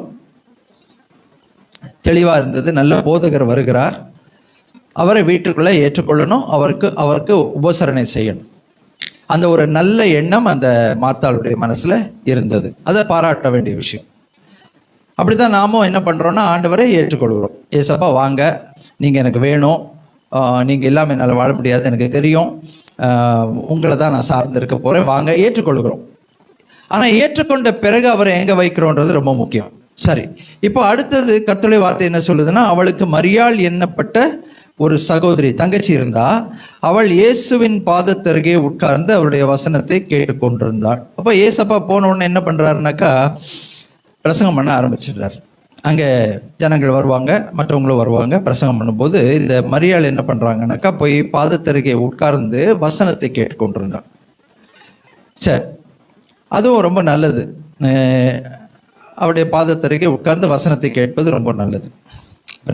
தெளிவா இருந்தது. நல்ல போதகர் வருகிறார், அவரை வீட்டுக்குள்ளே ஏற்றுக்கொள்ளணும், அவருக்கு உபசரணை செய்யணும். அந்த ஒரு நல்ல எண்ணம் அந்த மார்த்தாளுடைய மனசுல இருந்தது. அதை பாராட்ட வேண்டிய விஷயம். அப்படித்தான் நாமும் என்ன பண்றோம்னா, ஆண்டவரை ஏற்றுக்கொள்கிறோம். ஏசப்பா வாங்க, நீங்க எனக்கு வேணும், நீங்க இல்லாமல் என்னால் வாழ முடியாது, எனக்கு தெரியும், உங்களை தான் நான் சார்ந்து இருக்க போறேன், வாங்க, ஏற்றுக்கொள்கிறோம். ஆனா ஏற்றுக்கொண்ட பிறகு அவரை எங்க வைக்கிறோன்றது ரொம்ப முக்கியம். சரி, இப்போ அடுத்தது கர்த்தருடைய வார்த்தை என்ன சொல்லுதுன்னா, அவளுக்கு மரியாள் எண்ணப்பட்ட ஒரு சகோதரி தங்கச்சி இருந்தா, அவள் இயேசுவின் பாதத்தருகே உட்கார்ந்து அவருடைய வசனத்தை கேட்டுக்கொண்டிருந்தாள். அப்போ ஏசப்பா போன உடனே என்ன பண்றாருனாக்கா, பிரசங்கம் பண்ண ஆரம்பிச்சிடுறாரு. அங்கே ஜனங்கள் வருவாங்க, மற்றவங்களும் வருவாங்க. பிரசங்கம் பண்ணும்போது இந்த மரியாள் என்ன பண்றாங்கனாக்கா, போய் பாதத்தருகே உட்கார்ந்து வசனத்தை கேட்டுக்கொண்டிருந்தாள். சரி, அதுவும் ரொம்ப நல்லது. அவருடைய பாதத்தருகே உட்கார்ந்து வசனத்தை கேட்பது ரொம்ப நல்லது.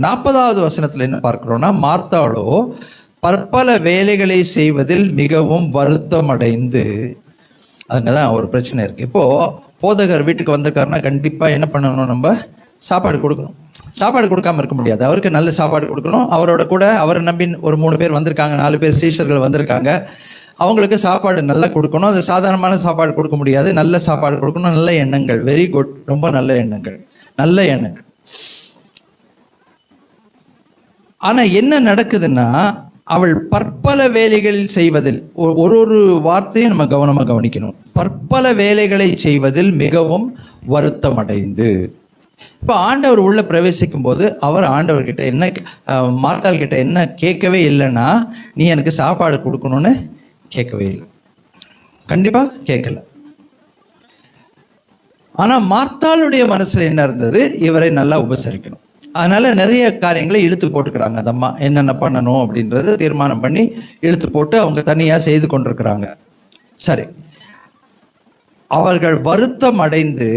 40வது வசனத்துல என்ன பார்க்கிறோம்னா, மார்த்தாளோ பற்பல வேலைகளை செய்வதில் மிகவும் வருத்தம் அடைந்து, அங்கதான் ஒரு பிரச்சனை இருக்கு. இப்போ போதகர் வீட்டுக்கு வந்திருக்காருன்னா கண்டிப்பா என்ன பண்ணணும், நம்ம சாப்பாடு கொடுக்கணும். சாப்பாடு கொடுக்காம இருக்க முடியாது. அவருக்கு நல்ல சாப்பாடு கொடுக்கணும். அவரோட கூட அவரை நம்பி ஒரு 3 பேர் வந்திருக்காங்க, 4 பேர் சீஷர்கள் வந்திருக்காங்க. அவங்களுக்கு சாப்பாடு நல்லா கொடுக்கணும். அது சாதாரணமான சாப்பாடு கொடுக்க முடியாது, நல்ல சாப்பாடு கொடுக்கணும். நல்ல எண்ணங்கள், வெரி குட், ரொம்ப நல்ல எண்ணங்கள், நல்ல எண்ணங்கள். ஆனா என்ன நடக்குதுன்னா, அவள் பற்பல வேலைகளில் செய்வதில், ஒரு வார்த்தையும் நம்ம கவனமா கவனிக்கணும். பற்பல வேலைகளை செய்வதில் மிகவும் வருத்தம் அடைந்து. இப்ப ஆண்டவர் உள்ள பிரவேசிக்கும் போது அவர் ஆண்டவர்கிட்ட என்ன, மார்த்தாள் கிட்ட என்ன கேட்கவே இல்லைன்னா, நீ எனக்கு சாப்பாடு கொடுக்கணும்னு கேட்கவே இல்லை, கண்டிப்பா கேட்கல. ஆனா மார்த்தாளுடைய மனசுல என்ன இருந்தது, இவரை நல்லா உபசரிக்கணும். அதனால நிறைய காரியங்களை இழுத்து போட்டுக்கிறாங்க. அந்த அம்மா என்னென்ன பண்ணணும் அப்படின்றத தீர்மானம் பண்ணி இழுத்து போட்டு அவங்க தனியா செய்து கொண்டிருக்கிறாங்க. சரி, அவர்கள் வருத்தம் அடைந்து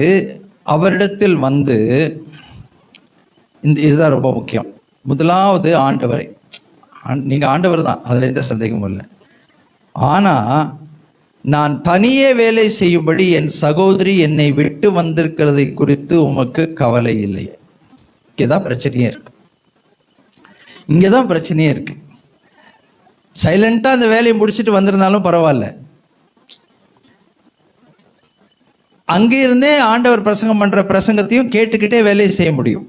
அவரிடத்தில் வந்து, இதுதான் ரொம்ப முக்கியம். முதலாவது ஆண்டவரை, நீங்க ஆண்டவர் தான், அதுல எந்த சந்தேகமும் இல்லை. ஆனா நான் தனியே வேலை செய்யும்படி என் சகோதரி என்னை விட்டு வந்திருக்கிறதை குறித்து உமக்கு கவலை இல்லை. இங்கதான் பிரச்சனையே இருக்கு. இங்கதான் பிரச்சனையே இருக்கு. சைலண்டா அந்த வேலையை முடிச்சுட்டு வந்திருந்தாலும் பரவாயில்ல, அங்கே இருந்தே ஆண்டவர் பிரசங்கம் பண்ற பிரசங்கத்தையும் கேட்டுக்கிட்டே வேலையை செய்ய முடியும்.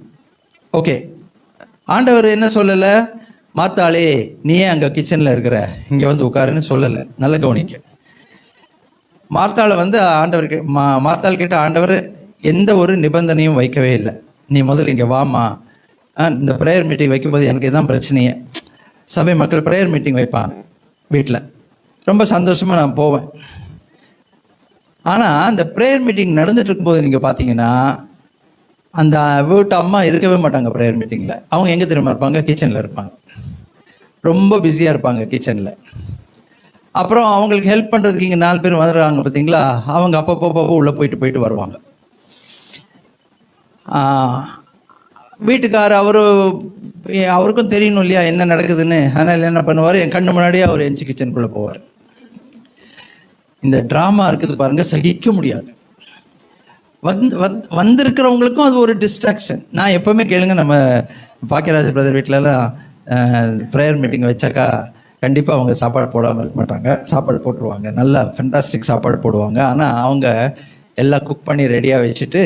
ஓகே, ஆண்டவர் என்ன சொல்லல, மார்த்தாளே நீ ஏன் அங்க கிச்சன்ல இருக்கிற, இங்க வந்து உட்காருன்னு சொல்லல. நல்ல கவனிக்க. மார்த்தாளை வந்து மார்த்தாள் கிட்ட ஆண்டவர் எந்த ஒரு நிபந்தனையும் வைக்கவே இல்லை. நீ முதல்ல இங்க வாமா, இந்த ப்ரேயர் மீட்டிங் வைக்கும்போது எனக்கு இதுதான் பிரச்சனையே. சபை மக்கள் ப்ரேயர் மீட்டிங் வைப்பாங்க வீட்டில், ரொம்ப சந்தோஷமா நான் போவேன். ஆனா அந்த ப்ரேயர் மீட்டிங் நடந்துட்டு இருக்கும்போது நீங்க பாத்தீங்கன்னா, அந்த வீட்டு அம்மா இருக்கவே மாட்டாங்க ப்ரேயர் மீட்டிங்ல. அவங்க எங்க தெரியுமா இருப்பாங்க, கிச்சன்ல இருப்பாங்க. ரொம்ப பிஸியா இருப்பாங்க கிச்சன்ல. அப்புறம் அவங்களுக்கு ஹெல்ப் பண்றதுக்கு இங்க 4 பேர் வந்துடுறாங்க பார்த்தீங்களா, அவங்க அப்பப்போ உள்ள போயிட்டு வருவாங்க. வீட்டுக்காரர் அவருக்கும் தெரியணும் இல்லையா என்ன நடக்குதுன்னு. அதனால என்ன பண்ணுவார், என் கண்ணு முன்னாடியே அவர் எஞ்சி கிச்சனுக்குள்ள போவார். இந்த டிராமா இருக்குது பாருங்க, சகிக்க முடியாது. வந்திருக்கிறவங்களுக்கும் அது ஒரு டிஸ்ட்ராக்ஷன். நான் எப்பவுமே கேளுங்க, நம்ம பாக்கியராஜ் பிரதர் வீட்டிலலாம் ப்ரேயர் மீட்டிங் வச்சாக்கா கண்டிப்பாக அவங்க சாப்பாடு போடாமல் இருக்க மாட்டாங்க, சாப்பாடு போட்டுருவாங்க, நல்லா ஃபென்டாஸ்டிக் சாப்பாடு போடுவாங்க. ஆனால் அவங்க எல்லாம் குக் பண்ணி ரெடியாக வச்சுட்டு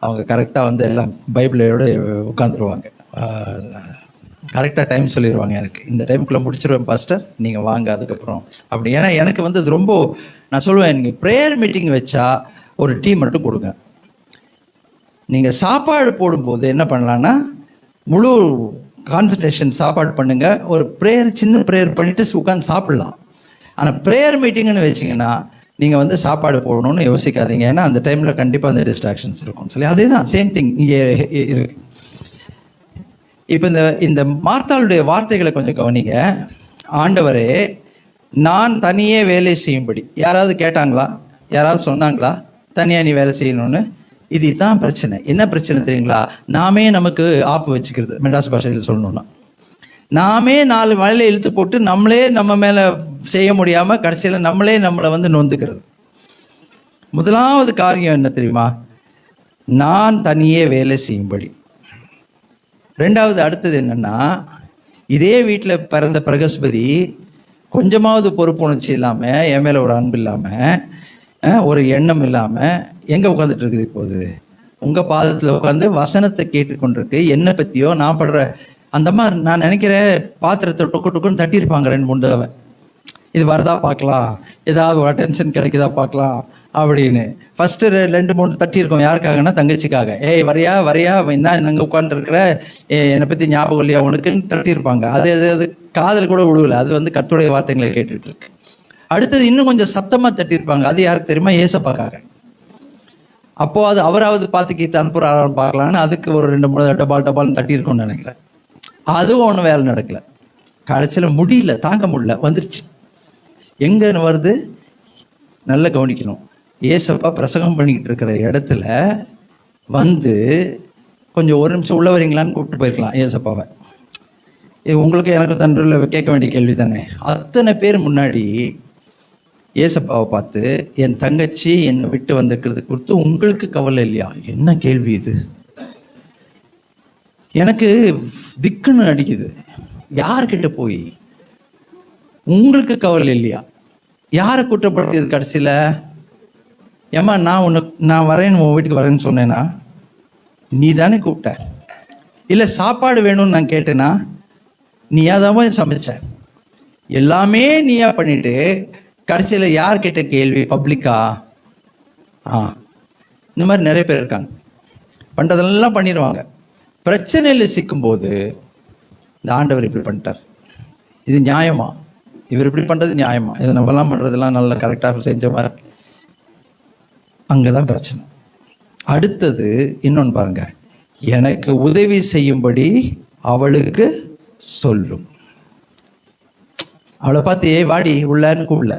அவங்க கரெக்டாக வந்து எல்லாம் பைபிளோடு உட்காந்துருவாங்க. கரெக்டாக டைம் சொல்லிடுவாங்க, எனக்கு இந்த டைமுக்குள்ளே முடிச்சிருவேன் பாஸ்டர், நீங்கள் வாங்க அதுக்கப்புறம் அப்படி. ஏன்னா எனக்கு வந்து அது ரொம்ப, நான் சொல்லுவேன், நீங்கள் ப்ரேயர் மீட்டிங் வச்சா ஒரு டீ மட்டும் கொடுங்க. நீங்கள் சாப்பாடு போடும்போது என்ன பண்ணலான்னா, முழு கான்சன்ட்ரேஷன் சாப்பாடு பண்ணுங்க. ஒரு ப்ரேயர், சின்ன ப்ரேயர் பண்ணிட்டு உட்காந்து சாப்பிடலாம். ஆனால் ப்ரேயர் மீட்டிங்னு வச்சிங்கன்னா நீங்கள் வந்து சாப்பாடு போடணும்னு யோசிக்காதீங்க. ஏன்னா அந்த டைமில் கண்டிப்பாக அந்த டிஸ்ட்ராக்ஷன்ஸ் இருக்கும் சொல்லி, அதே தான் சேம் திங் இங்கே இருக்கு. இப்போ இந்த மார்த்தாளுடைய வார்த்தைகளை கொஞ்சம் கவனிங்க. ஆண்டவரே, நான் தனியே வேலை செய்யும்படி. யாராவது கேட்டாங்களா? யாராவது சொன்னாங்களா தனியாக நீ வேலை செய்யணும்னு? இதுதான் பிரச்சனை. என்ன பிரச்சனை தெரியுங்களா? நாமே நமக்கு ஆப்பு வச்சுக்கிறது. மெட்ராஸ் பாஷையில் சொல்லணும்னா, நாமே 4 வேலையை இழுத்து போட்டு நம்மளே நம்ம மேலே செய்ய முடியாமல் கடைசியில் நம்மளே நம்மளை நொந்துக்கிறது. முதலாவது காரியம் என்ன தெரியுமா? நான் தனியே வேலை செய்யும்படி. ரெண்டாவது, அடுத்தது என்னன்னா, இதே வீட்டில் பிறந்த பிரகஸ்பதி கொஞ்சமாவது பொறுப்புணர்ச்சி இல்லாமல், என் மேலே ஒரு அன்பு இல்லாமல், ஒரு எண்ணம் இல்லாமல் எங்கே உட்காந்துட்டு இருக்குது? இப்போது உங்கள் பாதத்தில் உட்காந்து வசனத்தை கேட்டுக்கொண்டிருக்கு. என்னை பற்றியோ நான் படுற அந்த மாதிரி நான் நினைக்கிறேன் பாத்திரத்தை டொக்குன்னு தட்டியிருப்பாங்க 2-3 தடவை. இது வரதா பார்க்கலாம், ஏதாவது ஒரு அட்டென்ஷன் கிடைக்குதா பார்க்கலாம் அப்படின்னு. ஃபஸ்ட்டு 2-3 தட்டியிருக்கோம். யாருக்காகனா? தங்கச்சிக்காக. ஏய் வரையா வரையா, என்ன நாங்கள் உட்காந்துருக்குற, என்னை பற்றி ஞாபகம் இல்லையா உனக்குன்னு தட்டியிருப்பாங்க. அது காதல் கூட விழுவல. அது கர்த்தருடைய வார்த்தைகளை கேட்டுட்டு இருக்கு. அடுத்தது இன்னும் கொஞ்சம் சத்தமாக தட்டியிருப்பாங்க. அது யாருக்கு தெரியுமா? ஏசப்பாக்காக. அப்போது அது அவராவது பார்த்து கீத்து அனுப்புகிறாரான்னு பார்க்கலான்னு அதுக்கு ஒரு 2-3 டபால்னு தட்டியிருக்கோன்னு நினைக்கிறேன். அதுவும் ஒன்றும் வேலை நடக்கலை. கடைசியில் முடியல, தாங்க முடியல, வந்துருச்சு. எங்கே வருது? நல்லா கவனிக்கணும். ஏசப்பா பிரசங்கம் பண்ணிக்கிட்டு இருக்கிற இடத்துல கொஞ்சம் ஒரு நிமிஷம் உள்ள வரீங்களான்னு கூப்பிட்டு போயிருக்கலாம் ஏசப்பாவை. இது உங்களுக்கு எனக்கு தன்றில் கேட்க வேண்டிய கேள்வி தானே. அத்தனை பேர் முன்னாடி ஏசப்பாவை பார்த்து, என் தங்கச்சி என்னை விட்டு வந்திருக்கிறது குறித்து உங்களுக்கு கவலை இல்லையா? என்ன கேள்வி இது? எனக்கு திக்குன்னு அடிக்குது. யார்கிட்ட போய் உங்களுக்கு கவலை இல்லையா? யாரை குற்றப்படுத்தியது கடைசியில்? ஏம்மா, நான் வரேன்னு உன் வீட்டுக்கு வரேன்னு சொன்னேன்னா நீ தானே கூப்பிட்ட? இல்லை சாப்பாடு வேணும்னு நான் கேட்டேன்னா நீயா தான் சமைச்ச? எல்லாமே நீயா பண்ணிட்டு கடைசியில் யார் கேட்ட கேள்வி? பப்ளிக்கா? இந்த மாதிரி நிறைய பேர் இருக்காங்க. பண்ணுறதெல்லாம் பண்ணிடுவாங்க. பிரச்சனையில் சிக்கும்போது இந்த ஆண்டவர் இப்படி பண்ணிட்டார், இது நியாயமா? இவர் இப்படி பண்ணுறது நியாயமா? இதை நம்மலாம் பண்ணுறதெல்லாம் நல்லா கரெக்டாக செஞ்ச மாதிரி. அங்கே தான் பிரச்சனை. அடுத்தது இன்னொன்று பாருங்க. எனக்கு உதவி செய்யும்படி அவளுக்கு சொல்லும். அவளை பார்த்து வாடி உள்ளன்னு கூப்பிடல.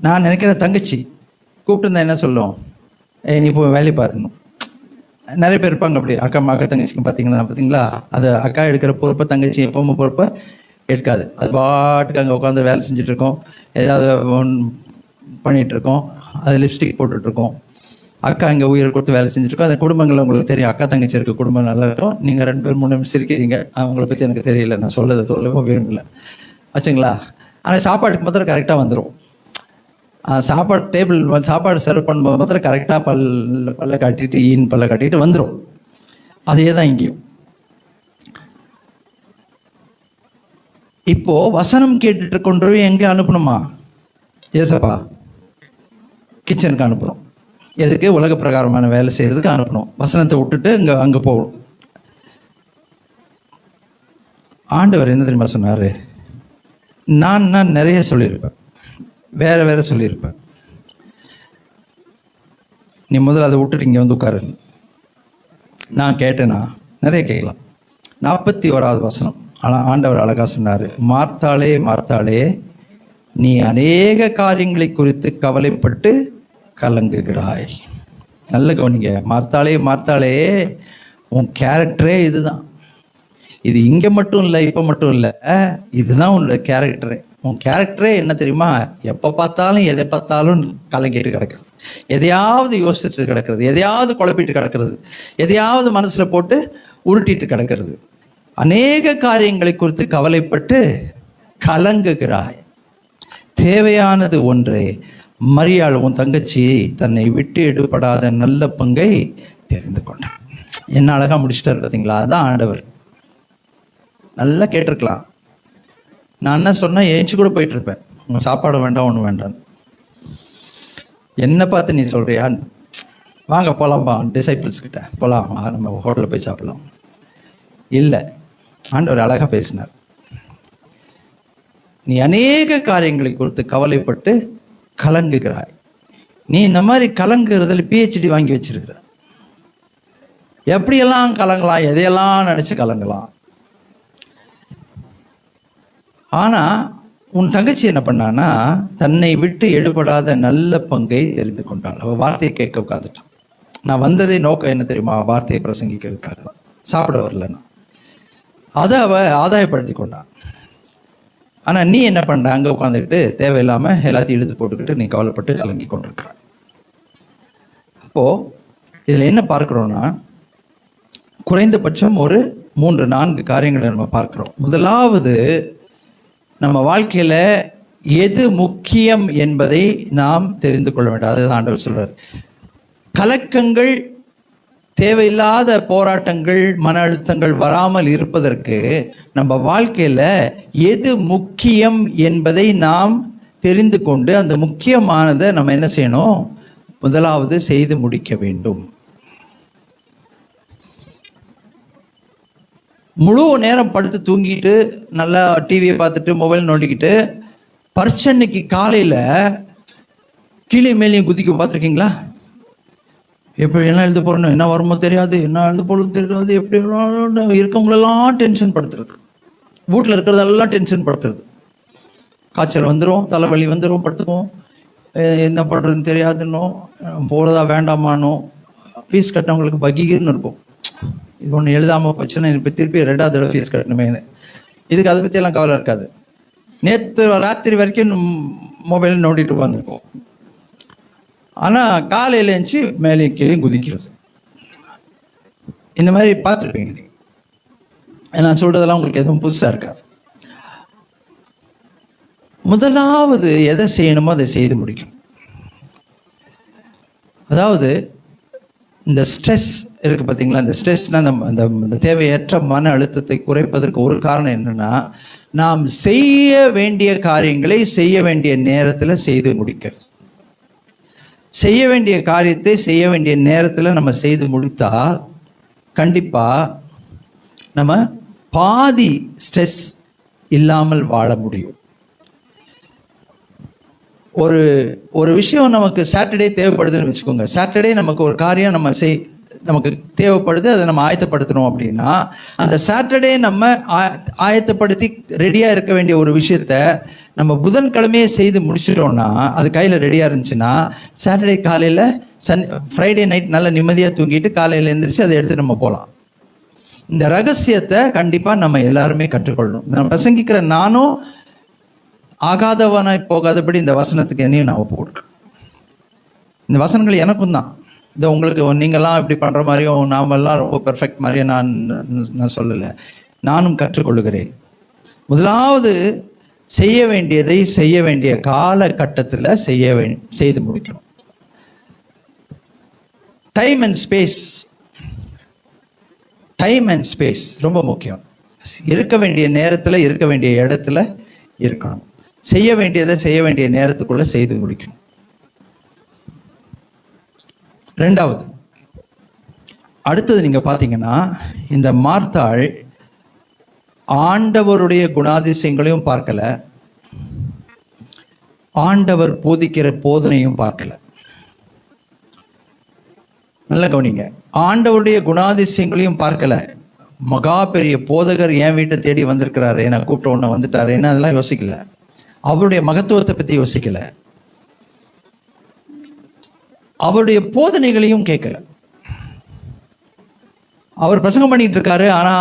நான் நினைக்கிறேன் தங்கச்சி கூப்பிட்டுருந்தா என்ன சொல்லும்? நீ போய் வேலை பாருணும். நிறைய பேர் இருப்பாங்க அப்படி. அக்கா தங்கச்சிக்கு பார்த்தீங்களா, அது அக்கா எடுக்கிற பொறுப்பை தங்கச்சி எப்பவும் பொறுப்பை எடுக்காது. அது பாட்டுக்கு அங்கே உட்காந்து வேலை செஞ்சுட்டு இருக்கோம், ஏதாவது பண்ணிகிட்டு இருக்கோம், அது லிப்ஸ்டிக் போட்டுட்ருக்கோம். அக்கா இங்கே உயிர் கொடுத்து வேலை செஞ்சுருக்கோம். அந்த குடும்பங்கள் உங்களுக்கு தெரியும். அக்கா தங்கச்சி இருக்க குடும்பம் நல்லா இருக்கும். நீங்கள் 2 பேர் 3 நிமிஷம் சிரிக்கிறீங்க. அவங்கள பற்றி எனக்கு தெரியல, நான் சொல்லவும் விரும்பல ஆச்சுங்களா. ஆனால் சாப்பாட்டுக்கு மாத்திரம் கரெக்டாக வந்துடும். சாப்பாடு டேபிள் சாப்பாடு சர்வ் பண்ணும்போது மாத்திரம் கரெக்டாக பல்ல காட்டிட்டு பல்ல காட்டிட்டு வந்துடும். அதே தான் இங்கேயும். இப்போ வசனம் கேட்டுட்டு கொண்டு எங்கே அனுப்பணுமா? ஏசப்பா கிச்சனுக்கு அனுப்புகிறோம். எதுக்கு? உலக பிரகாரமான வேலை செய்யறதுக்கு அனுப்பணும். வசனத்தை விட்டுட்டு அங்கே போகணும். ஆண்டவர் என்ன தெரியுமா சொன்னார்? நான் நிறைய சொல்லியிருப்பேன், வேற சொல்லியிருப்பேன். நீ முதல்ல அதை விட்டுட்டு இங்கே உட்காரு. நான் கேட்டேன்னா நிறைய கேட்கலாம். 41வது வசனம். ஆனால் ஆண்டவர் அழகா சொன்னார், மார்த்தாளே மார்த்தாளே, நீ அநேக காரியங்களை குறித்து கவலைப்பட்டு கலங்குகிறாய். நல்ல கவனிங்க. மார்த்தாளே மார்த்தாளே, உன் கேரக்டரே இதுதான். இது இங்கே மட்டும் இல்லை, இப்போ மட்டும் இல்லை, இதுதான் உன்னோட கேரக்டரே. உன் கேரக்டரே என்ன தெரியுமா? எப்போ பார்த்தாலும் எதை பார்த்தாலும் கலங்கிட்டு கிடக்கிறது, எதையாவது யோசிச்சுட்டு கிடக்கிறது, எதையாவது குழப்பிட்டு கிடக்கிறது, எதையாவது மனசில் போட்டு உருட்டிட்டு கிடக்கிறது. அநேக காரியங்களை குறித்து கவலைப்பட்டு கலங்குகிறாய். தேவையானது ஒன்றே. மரியாள் உன் தங்கச்சி தன்னை விட்டு எடுபடாத நல்ல பங்கை தெரிந்து கொண்டான். என்ன அழகா முடிச்சுட்டார் பார்த்தீங்களா? அதுதான் ஆண்டவர். நல்லா கேட்டிருக்கலாம். நான் என்ன சொன்னேன், ஏஞ்சி கூட போயிட்டு இருப்பேன், உங்கள் சாப்பாடு வேண்டாம் ஒன்று வேண்டாம். என்ன பார்த்து நீ சொல்றியான்னு? வாங்க போகலாம்பா, டிசைபிள்ஸ் கிட்ட போகலாம், நம்ம ஹோட்டலில் போய் சாப்பிடலாம். இல்லை, ஆண்டவர் அழகாக பேசினார். நீ அநேக காரியங்களை குறித்து கவலைப்பட்டு கலங்குகிறாய். நீ இந்த மாதிரி கலங்குறதுல PhD வாங்கி வச்சிருக்கிற. எப்படியெல்லாம் கலங்கலாம், எதையெல்லாம் நினச்சி கலங்கலாம். ஆனால் உன் தங்கச்சி என்ன பண்ணான்னா, தன்னை விட்டு எடுபடாத நல்ல பங்கை தெரிந்து கொண்டாள். அவள் வார்த்தையை கேட்க உட்காந்துட்டான். நான் வந்ததே நோக்கம் என்ன தெரியுமா? வார்த்தையை பிரசங்கிக்கிறதுக்காக தான், சாப்பிட வரலன்னா. அதை அவள் ஆதாயப்படுத்தி கொண்டான். ஆனால் நீ என்ன பண்ண, அங்கே உட்காந்துக்கிட்டு தேவையில்லாமல் எல்லாத்தையும் இழுத்து போட்டுக்கிட்டு நீ கவலைப்பட்டு கலங்கி கொண்டிருக்கிற. அப்போது இதில் என்ன பார்க்குறோன்னா, குறைந்தபட்சம் ஒரு 3-4 காரியங்களை நம்ம பார்க்குறோம். முதலாவது, நம்ம வாழ்க்கையில் எது முக்கியம் என்பதை நாம் தெரிந்து கொள்ள வேண்டும். அதுதான் ஆண்டவர் சொல்றார். கலக்கங்கள், தேவையில்லாத போராட்டங்கள், மன அழுத்தங்கள் வராமல் இருப்பதற்கு நம்ம வாழ்க்கையில் எது முக்கியம் என்பதை நாம் தெரிந்து கொண்டு அந்த முக்கியமானதை நம்ம என்ன செய்யணும்? முதலாவது செய்து முடிக்க வேண்டும். முழு நேரம் படுத்து தூங்கிட்டு நல்லா டிவியை பார்த்துட்டு மொபைல் நோண்டிக்கிட்டு பரிச்சன்னைக்கு காலையில் கீழே மேலேயும் குதிக்க பார்த்துருக்கீங்களா? எப்படி என்ன எழுத போகிறோன்னு, என்ன வருமோ தெரியாது, என்ன எழுத போகிறது தெரியாது, எப்படி இருக்கவங்களெல்லாம் டென்ஷன் படுத்துறது, வீட்டில் இருக்கிறதெல்லாம் டென்ஷன் படுத்துறது. காய்ச்சல் வந்துடும், தலைவலி வந்துடும், படுத்துக்கும், என்ன பண்ணுறதுன்னு தெரியாதுன்னும், போகிறதா வேண்டாமானோ. ஃபீஸ் கட்டினவங்களுக்கு பகீர்னு இருக்கும். இது ஒன்று எழுதாமல் போச்சுன்னா இப்போ திருப்பி 2வது தடவை ஃபீஸ் கட்டணுமே. இதுக்கு அதை பற்றியெல்லாம் கவலை இருக்காது. நேற்று ராத்திரி வரைக்கும் மொபைல் நோண்டிட்டு உட்காந்துருப்போம். ஆனால் காலையில் எழுந்துச்சி மேலே கீழே குதிக்கிறது. இந்த மாதிரி பார்த்துருப்பீங்க நீங்கள். நான் சொல்கிறதெல்லாம் உங்களுக்கு எதுவும் புதுசாக இருக்காது. முதலாவது எதை செய்யணுமோ அதை செய்து முடிக்கணும். அதாவது இந்த ஸ்ட்ரெஸ் இருக்குது பார்த்தீங்களா? இந்த ஸ்ட்ரெஸ்னால் அந்த தேவையற்ற மன அழுத்தத்தை குறைப்பதற்கு ஒரு காரணம் என்னென்னா, நாம் செய்ய வேண்டிய காரியங்களை செய்ய வேண்டிய நேரத்தில் செய்து முடிக்கிறது. செய்ய வேண்டிய காரியத்தை செய்ய வேண்டிய நேரத்தில் நம்ம செய்து முடித்தால் கண்டிப்பாக நம்ம பாதி ஸ்ட்ரெஸ் இல்லாமல் வாழ முடியும். ஒரு விஷயம் நமக்கு சாட்டர்டே தேவைப்படுதுன்னு வச்சுக்கோங்க. சாட்டர்டே நமக்கு ஒரு காரியம் நமக்கு தேவைப்படுது, அதை நம்ம ஆயத்தப்படுத்தணும் அப்படின்னா, அந்த சாட்டர்டே நம்ம ஆயத்தப்படுத்தி ரெடியாக இருக்க வேண்டிய ஒரு விஷயத்த நம்ம புதன்கிழமையே செய்து முடிச்சிட்டோம்னா, அது கையில் ரெடியாக இருந்துச்சுன்னா, சாட்டர்டே காலையில் ஃப்ரைடே நைட் நல்லா நிம்மதியாக தூங்கிட்டு காலையில் எழுந்திரிச்சு அதை எடுத்து நம்ம போகலாம். இந்த ரகசியத்தை கண்டிப்பாக நம்ம எல்லாருமே கற்றுக்கொள்ளணும். நம்ம பிரசங்கிக்கிற நானும் ஆகாதவனாய் போகாதபடி இந்த வசனத்துக்கு என்னையும் நான் ஒப்பு கொடுக்குறேன். இந்த வசனங்கள் எனக்கும் தான். இந்த உங்களுக்கு நீங்களாம் இப்படி பண்ணுற மாதிரியும் நாமெல்லாம் ரொம்ப பெர்ஃபெக்ட் மாதிரியும் நான் சொல்லலை. நானும் கற்றுக்கொள்ளுகிறேன். முதலாவது செய்ய வேண்டியதை செய்ய வேண்டிய காலகட்டத்தில் செய்து முடிக்கணும். டைம் அண்ட் ஸ்பேஸ் ரொம்ப முக்கியம். இருக்க வேண்டிய நேரத்தில் இருக்க வேண்டிய இடத்துல இருக்கணும். செய்ய வேண்டியதை செய்ய வேண்டிய நேரத்துக்குள்ள செய்து முடிக்கணும். 2வது, அடுத்தது நீங்க பார்த்தீங்கன்னா, இந்த மார்த்தாள் ஆண்டவருடைய குணாதிசயங்களையும் பார்க்கல, ஆண்டவர் போதிக்கிற போதனையும் பார்க்கல. நல்ல கவனிங்க. ஆண்டவருடைய குணாதிசயங்களையும் பார்க்கல. மகா பெரிய போதகர் என் வீட்டை தேடி வந்திருக்கிறாரு, என்னை கூப்பிட்ட உடனே வந்துட்டாரு, என்ன அதெல்லாம் யோசிக்கல. அவருடைய மகத்துவத்தை பற்றி யோசிக்கல. அவருடைய போதனைகளையும் கேட்கல. அவர் பிரசங்கம் பண்ணிட்டு இருக்காரு, ஆனா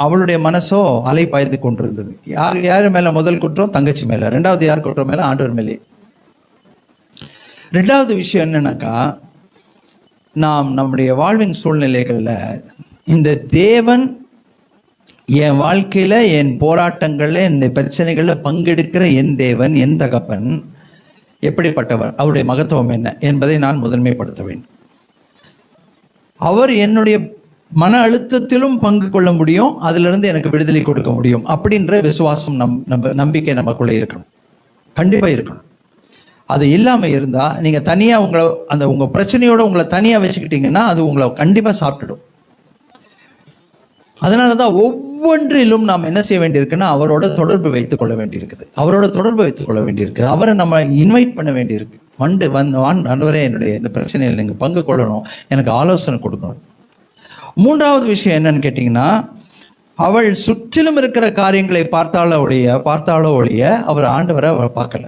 அவளுடைய மனசோ அலை பாய்ந்து கொண்டிருந்தது. யார் மேல முதல் குற்றம்? தங்கச்சி மேல. 2வது யார் குற்றம்? மேல ஆண்டவர் மேலே. 2வது விஷயம் என்னன்னாக்கா, நாம் நம்முடைய வாழ்வின் சூழ்நிலைகள்ல இந்த தேவன் என் வாழ்க்கையில, என் போராட்டங்கள்ல, இந்த பிரச்சனைகள்ல பங்கெடுக்கிற என் தேவன், என் தகப்பன் எப்படிப்பட்டவர், அவருடைய மகத்துவம் என்ன என்பதை நான் முதன்மைப்படுத்த வேண்டும். அவர் என்னுடைய மன அழுத்தத்திலும் பங்கு கொள்ள முடியும், அதிலிருந்து எனக்கு விடுதலை கொடுக்க முடியும் அப்படின்ற விசுவாசம் நம்பிக்கை நமக்குள்ளே இருக்கணும். கண்டிப்பா இருக்கணும். அது இல்லாமல் இருந்தால் நீங்கள் தனியாக உங்கள் பிரச்சனையோடு உங்களை தனியாக வச்சுக்கிட்டீங்கன்னா அது உங்களை கண்டிப்பாக சாப்பிட்டுடும். அதனால தான் ஒவ்வொன்றிலும் நாம் என்ன செய்ய வேண்டியிருக்குன்னா, அவரோட தொடர்பு வைத்துக் கொள்ள வேண்டியிருக்குது. அவரை நம்ம இன்வைட் பண்ண வேண்டியிருக்கு. ஆண்டவரே, என்னுடைய இந்த பிரச்சனையில் நீங்கள் பங்கு கொள்ளணும், எனக்கு ஆலோசனை கொடுக்கணும். மூன்றாவது விஷயம் என்னன்னு கேட்டிங்கன்னா, அவள் சுற்றிலும் இருக்கிற காரியங்களை பார்த்தாலோ ஒழிய அவர் ஆண்டவரை அவள் பார்க்கல.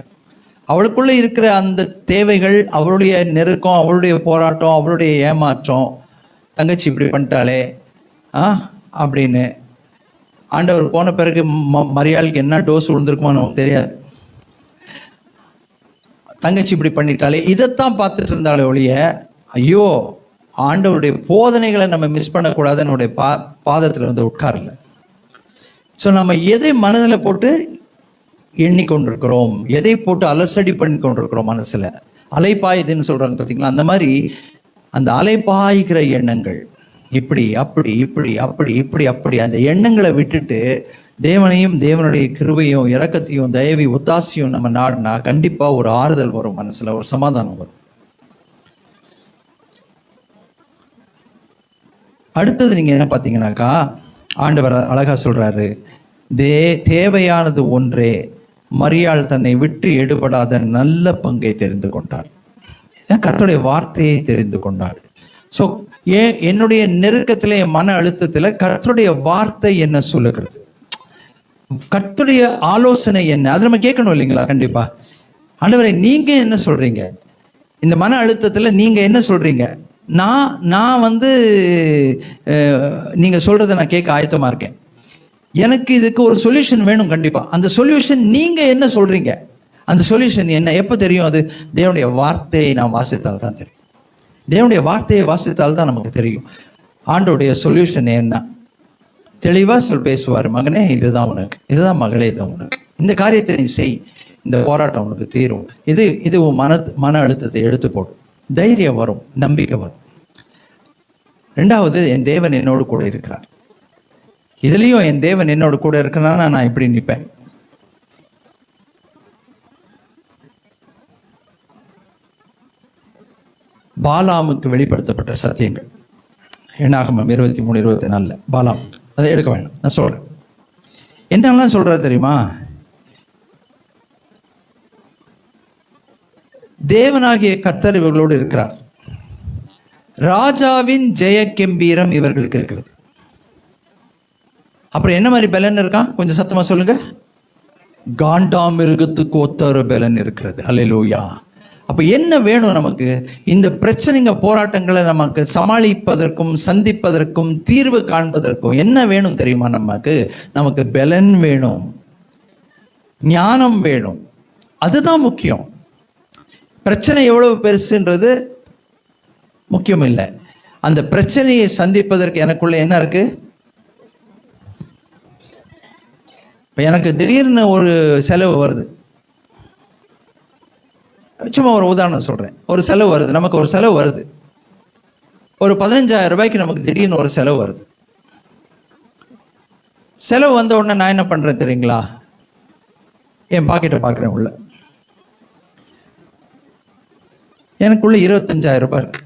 அவளுக்குள்ள இருக்கிற அந்த தேவைகள், அவளுடைய நெருக்கம், அவளுடைய போராட்டம், அவளுடைய ஏமாற்றம், தங்கச்சி இப்படி பண்ணிட்டாளே அப்படின்னு. ஆண்டவர் போன பிறகு மரியாளுக்கு என்ன டோஸ் விழுந்திருக்குமோ நமக்கு தெரியாது. தங்கச்சி இப்படி பண்ணிட்டாலே, இதைத்தான் பார்த்துட்டு இருந்தாலே ஒழிய, ஐயோ ஆண்டவருடைய போதனைகளை நம்ம மிஸ் பண்ணக்கூடாது, என்னுடைய பாதத்தில் வந்து உட்காரல. ஸோ நம்ம எதை மனதில் போட்டு எண்ணிக்கொண்டிருக்கிறோம், எதை போட்டு அலசடி பண்ணி கொண்டிருக்கிறோம், மனசில் அலைப்பாயுதுன்னு சொல்கிறாங்க பார்த்தீங்களா, அந்த மாதிரி அந்த அலைப்பாய்கிற எண்ணங்கள், இப்படி அப்படி இப்படி அப்படி இப்படி அப்படி அந்த எண்ணங்களை விட்டுட்டு தேவனையும் தேவனுடைய கிருபையும் இரக்கத்தையும் தயவையும் ஒத்தாசையும் நம்ம நாடினா கண்டிப்பாக ஒரு ஆறுதல் வரும், மனசில் ஒரு சமாதானம் வரும். அடுத்தது நீங்கள் என்ன பார்த்தீங்கன்னாக்கா, ஆண்டவர் அழகா சொல்றாரு, தேவையானது ஒன்றே, மரியாள் தன்னை விட்டு எடுபடாத நல்ல பங்கை தெரிந்து கொண்டாள். கர்த்தருடைய வார்த்தையை தெரிந்து கொண்டாள். ஸோ என்னுடைய நெருக்கத்தில், என் மன அழுத்தத்தில் கர்த்தருடைய வார்த்தை என்ன சொல்லுகிறது, கர்த்தருடைய ஆலோசனை என்ன, அது நம்ம கேட்கணும் இல்லைங்களா? கண்டிப்பா. ஆண்டவரே நீங்க என்ன சொல்றீங்க, இந்த மன அழுத்தத்தில் நீங்க என்ன சொல்றீங்க, நான் வந்து நீங்க சொல்றதை நான் கேட்க ஆயத்தமா இருக்கேன். எனக்கு இதுக்கு ஒரு சொல்யூஷன் வேணும் கண்டிப்பா. அந்த சொல்யூஷன் நீங்க என்ன சொல்றீங்க, அந்த சொல்யூஷன் என்ன, எப்போ தெரியும்? அது தேவனுடைய வார்த்தையை நாம் வாசித்தால் தான் தெரியும். தேவனுடைய வார்த்தையை வாசித்தால் தான் நமக்கு தெரியும் ஆண்டோடைய சொல்யூஷன் என்ன. தெளிவா பேசுவார், மகனே இதுதான் உனக்கு, இதுதான் மகளே இதுதான் உனக்கு, இந்த காரியத்தை நீ செய், இந்த போராட்டம் உனக்கு தீரும், இது உன் மன அழுத்தத்தை எடுத்து போடும், தைரியம் வரும், நம்பிக்கை வரும். ரெண்டாவது, என் தேவன் என்னோடு கூட இருக்கிறார். இதுலயும் என் தேவன் என்னோடு கூட இருக்கிறான்னா நான் இப்படி நிற்பேன். பாலாமுக்கு வெளிப்படுத்தப்பட்ட சத்தியங்கள், என்னாகமம் 23-24 பாலாம், அதை எடுக்க வேண்டாம், நான் சொல்றேன். என்னெல்லாம் சொல்றாரு தெரியுமா? தேவனாகிய கர்த்தர் இவர்களோடு இருக்கிறார், ராஜாவின் ஜெய கம்பீரம் இவர்களுக்கு இருக்கிறது. அப்புறம் என்ன மாதிரி பலன் இருக்கான், கொஞ்சம் சத்தமா சொல்லுங்க. காண்டாமிருகத்துக்கு ஒத்த ஒரு பலன் இருக்கிறது. அல்லேலூயா. அப்ப என்ன வேணும் நமக்கு? இந்த பிரச்சனைங்க, போராட்டங்களை நமக்கு சமாளிப்பதற்கும் சந்திப்பதற்கும் தீர்வு காண்பதற்கும் என்ன வேணும் தெரியுமா? நமக்கு பலன் வேணும், ஞானம் வேணும். அதுதான் முக்கியம். பிரச்சனை எவ்வளவு பெருசுன்றது முக்கியம் இல்லை. அந்த பிரச்சனையை சந்திப்பதற்கு எனக்குள்ள என்ன இருக்கு? எனக்கு திடீர்னு ஒரு செலவு வருது. சும்மா ஒரு உதாரணம் சொல்றேன். ஒரு செலவு வருது, நமக்கு ஒரு செலவு வருது, ஒரு 15,000 ரூபாய்க்கு நமக்கு திடீர்னு ஒரு செலவு வருது. செலவு வந்த உடனே நான் என்ன பண்றேன் தெரியுங்களா? என் பாக்கெட்டை பார்க்குறேன், உள்ள எனக்குள்ள 25,000 ரூபாய் இருக்கு.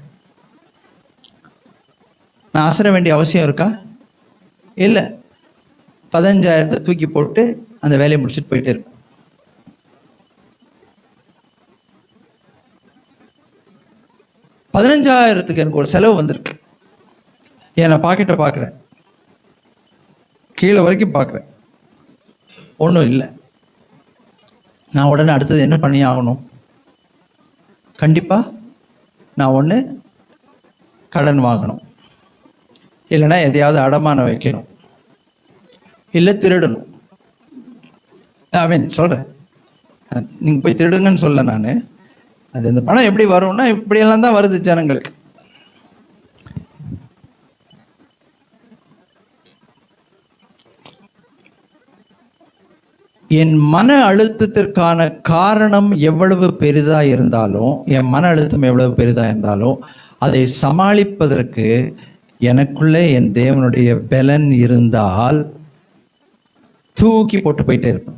நான் அசர வேண்டிய அவசியம் இருக்கா? இல்லை. 15,000 தூக்கி போட்டு அந்த வேலையை முடிச்சுட்டு போயிட்டே இருக்கும். $15,000 எனக்கு ஒரு செலவு வந்திருக்கு. நான் பாக்கெட்டை பார்க்குறேன், கீழே வரைக்கும் பார்க்குறேன், ஒன்றும் இல்லை. நான் உடனே அடுத்தது என்ன பண்ணி ஆகணும்? கண்டிப்பாக நான் ஒன்று கடன் வாங்கணும், இல்லைன்னா எதையாவது அடமானம் வைக்கணும், இல்லை திருடணும். சொல்கிறேன், நீங்கள் போய் திருடுங்கன்னு சொல்ல நான். அது இந்த பணம் எப்படி வரும்னா இப்படியெல்லாம் தான் வருது ஜனங்களுக்கு. என் மன அழுத்தத்திற்கான காரணம் எவ்வளவு பெரிதா இருந்தாலும், என் மன அழுத்தம் எவ்வளவு பெரிதா இருந்தாலும், அதை சமாளிப்பதற்கு எனக்குள்ளே என் தேவனுடைய பலன் இருந்தால் தூக்கி போட்டு போயிட்டே இருப்பேன்.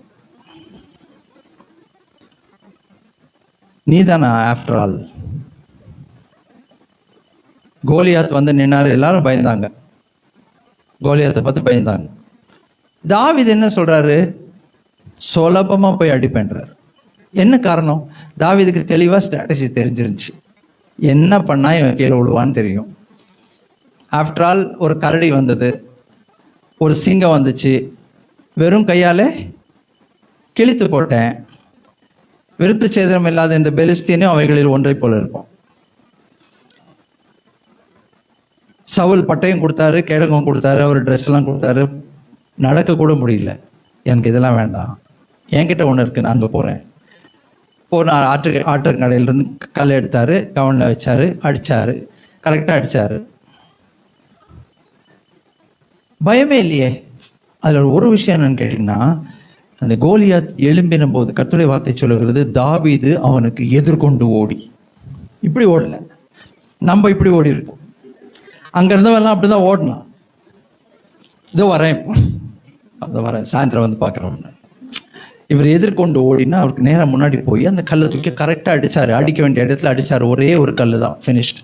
நீதானா ஆஃப்டர் ஆல். கோலியாத் வந்து நின்னாரு, எல்லாரும் பயந்தாங்க, கோலியாத்தை பார்த்து பயந்தாங்க. தாவீது என்ன சொல்றாரு? சுலபமா போய் அடிப்பேன்றார். என்ன காரணம்? தாவீதுக்கு தெளிவா ஸ்ட்ராட்டஜி தெரிஞ்சிருந்துச்சு, என்ன பண்ணா இவன் கீழே விழுவான்னு தெரியும். ஆஃப்டர் ஆல் ஒரு கரடி வந்தது, ஒரு சிங்கம் வந்துச்சு, வெறும் கையால் கிழித்து போட்டேன். விருத்து சேதனம் இல்லாத இந்த பெலிஸ்தீனும் அவைகளில் ஒன்றை போல இருக்கும். சவுல் பட்டயம் கொடுத்தாரு, கேடகம் கொடுத்தாரு, அவர் ட்ரெஸ்லாம் கொடுத்தாரு, நடக்க கூட முடியல. எனக்கு இதெல்லாம் வேண்டாம், என்கிட்ட ஒன்று இருக்குது, நான் அங்கே போகிறேன். நான் ஆட்டுக்கடையிலேருந்து கல் எடுத்தார், கவனில் வச்சார், அடித்தார், கரெக்டாக அடித்தார். பயமே இல்லையே. அதில் ஒரு விஷயம் என்னன்னு கேட்டிங்கன்னா, அந்த கோலியாத் எழும்பின போது கர்த்தருடைய வார்த்தை சொல்லுகிறது, தாவீது அவனுக்கு எதிர்கொண்டு ஓடி. இப்படி ஓடல, நம்ம இப்படி ஓடி இருப்போம். அங்கே இருந்தவெல்லாம் அப்படி தான் ஓடினான். இதோ வரேன், இப்போ அதை வரேன், சாயந்தரம் வந்து பார்க்குறவன். இவர் எதிர்கொண்டு ஓடினா அவருக்கு நேரம் முன்னாடி போய் அந்த கல்லை தூக்கி கரெக்டாக அடித்தார். அடிக்க வேண்டிய இடத்துல அடித்தார். ஒரே ஒரு கல் தான், ஃபினிஷ்டு.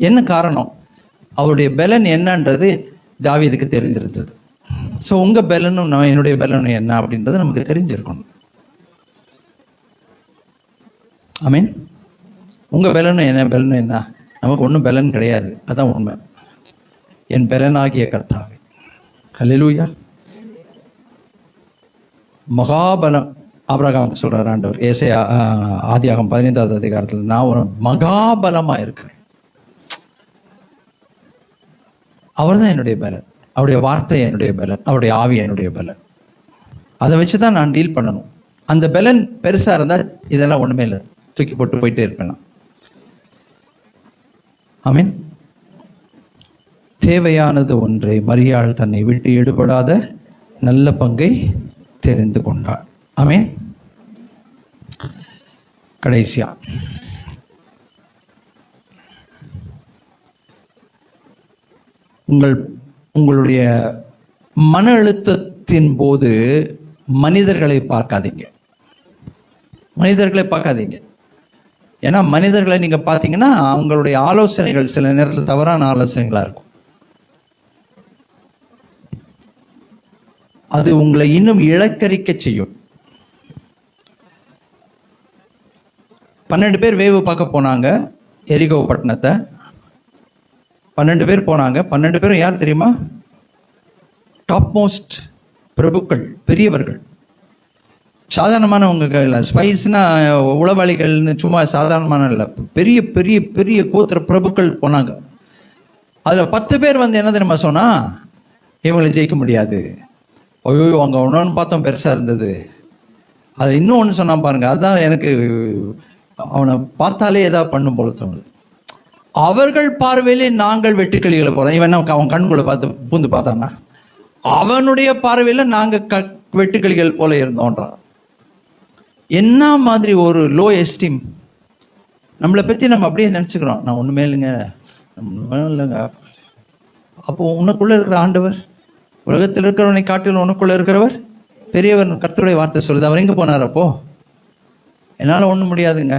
என்ன காரணம்? அவருடைய பலன் என்னன்றது தாவீதுக்கு தெரிஞ்சிருந்தது. ஸோ உங்கள் பலனும் நான் என்னுடைய பலனும் என்ன அப்படின்றது நமக்கு தெரிஞ்சிருக்கணும். ஐ மீன், உங்கள் பலனும் என்ன பலனும் என்ன? நமக்கு ஒன்றும் பலன் கிடையாது, அதான் உண்மை. என் பலனாகிய கர்த்தாவே, ஹல்லேலூயா. மகாபலம் ஆபிரகாம் சொல்கிறார் ஆண்டவர், ஏசாயா ஆதியாகமம் 15வது அதிகாரத்தில், நான் ஒரு மகாபலமாக இருக்கிறேன். அவர் தான் என்னுடைய பலன், அவருடைய வார்த்தை என்னுடைய பலன், அவருடைய ஆவி என்னுடைய பலன். அதை வச்சு தான் நான் டீல் பண்ணணும். அந்த பலன் பெருசாக இருந்தால் இதெல்லாம் ஒன்றுமே இல்லை, தூக்கி போட்டு போயிட்டே இருப்பேன் நான். ஆமீன். தேவையானது ஒன்றை மரியாள் தன்னை விட்டு ஈடுபடாத நல்ல பங்கை தெரிந்து கொண்டாள். ஆமீன். கடைசியா உங்களுடைய மன அழுத்தத்தின் போது மனிதர்களை பார்க்காதீங்க. ஏன்னா மனிதர்களை நீங்க பார்த்தீங்கன்னா அவங்களுடைய ஆலோசனைகள் சில நேரத்தில் தவறான ஆலோசனைகளா இருக்கும். அது உங்களை இன்னும் இலக்கரிக்க செய்யும். 12 பேர் வேவு பார்க்க போனாங்க எரிகோ பட்டணத்தை. 12 பேர் போனாங்க. 12 பேரும் யார் தெரியுமா? டாப் மோஸ்ட் பிரபுக்கள், பெரியவர்கள், சாதாரணமானவங்க இல்லை. ஸ்பைஸ்னா உளவாளிகள்னு சும்மா சாதாரணமான இல்லை, பெரிய பெரிய பெரிய கோத்திர பிரபுக்கள் போனாங்க. அதில் 10 பேர் வந்து என்ன தெரியுமா சொன்னா, இவங்களை ஜெயிக்க முடியாது. ஐயோ, அங்கே ஒன்று பார்த்தோம் பெருசாக இருந்தது. அது இன்னும் ஒன்று சொன்னான் பாருங்க, அதுதான் எனக்கு அவனை பார்த்தாலே ஏதாவது பண்ணும் போல தோணுது. அவர்கள் பார்வையிலே நாங்கள் வெட்டுக்கிளிகளை போகிறோம். இவன் அவன் கண்குள்ளே பார்த்து பூந்து பார்த்தானா, அவனுடைய பார்வையில் நாங்கள் வெட்டுக்கிளிகள் போல இருந்தோன்றான். என்ன மாதிரி ஒரு லோ எஸ்டீம். நம்மளை பற்றி நம்ம அப்படியே நினச்சிக்கிறோம், நான் ஒன்றுமே இல்லைங்க, இல்லைங்க. அப்போ உனக்குள்ளே இருக்கிற ஆண்டவர், உலகத்தில் இருக்கிறவனை காட்டிலும் உனக்குள்ளே இருக்கிறவர் பெரியவர். கர்த்தருடைய வார்த்தை சொல்லுது. அவர் எங்கே போனார்? அப்போ என்னால் ஒன்றும் முடியாதுங்க,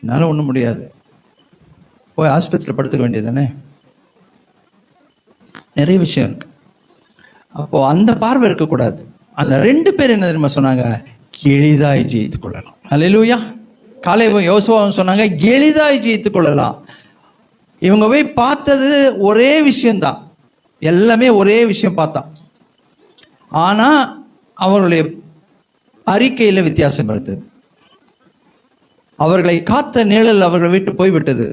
என்னால் ஒன்றும் முடியாது. போய் ஆஸ்பத்திரியில் படுத்துக்க வேண்டியது தானே. நிறைய விஷயம் இருக்கு. அப்போ அந்த பார்வை இருக்கக்கூடாது. அந்த 2 பேர் என்ன தெரியுமா சொன்னாங்க? எளிதாய் ஜெயித்து கொள்ளலாம். அல்லேலூயா. காலேபும் யோசுவாவும் சொன்னாங்க எளிதாய் ஜெயித்து கொள்ளலாம். இவங்க போய் பார்த்தது ஒரே விஷயம்தான், எல்லாமே ஒரே விஷயம் பார்த்தான். ஆனால் அவர்களுடைய அறிக்கையில் வித்தியாசம் இருந்தது. அவர்களை காத்த நிழல் அவர்களை விட்டு போய்விட்டது.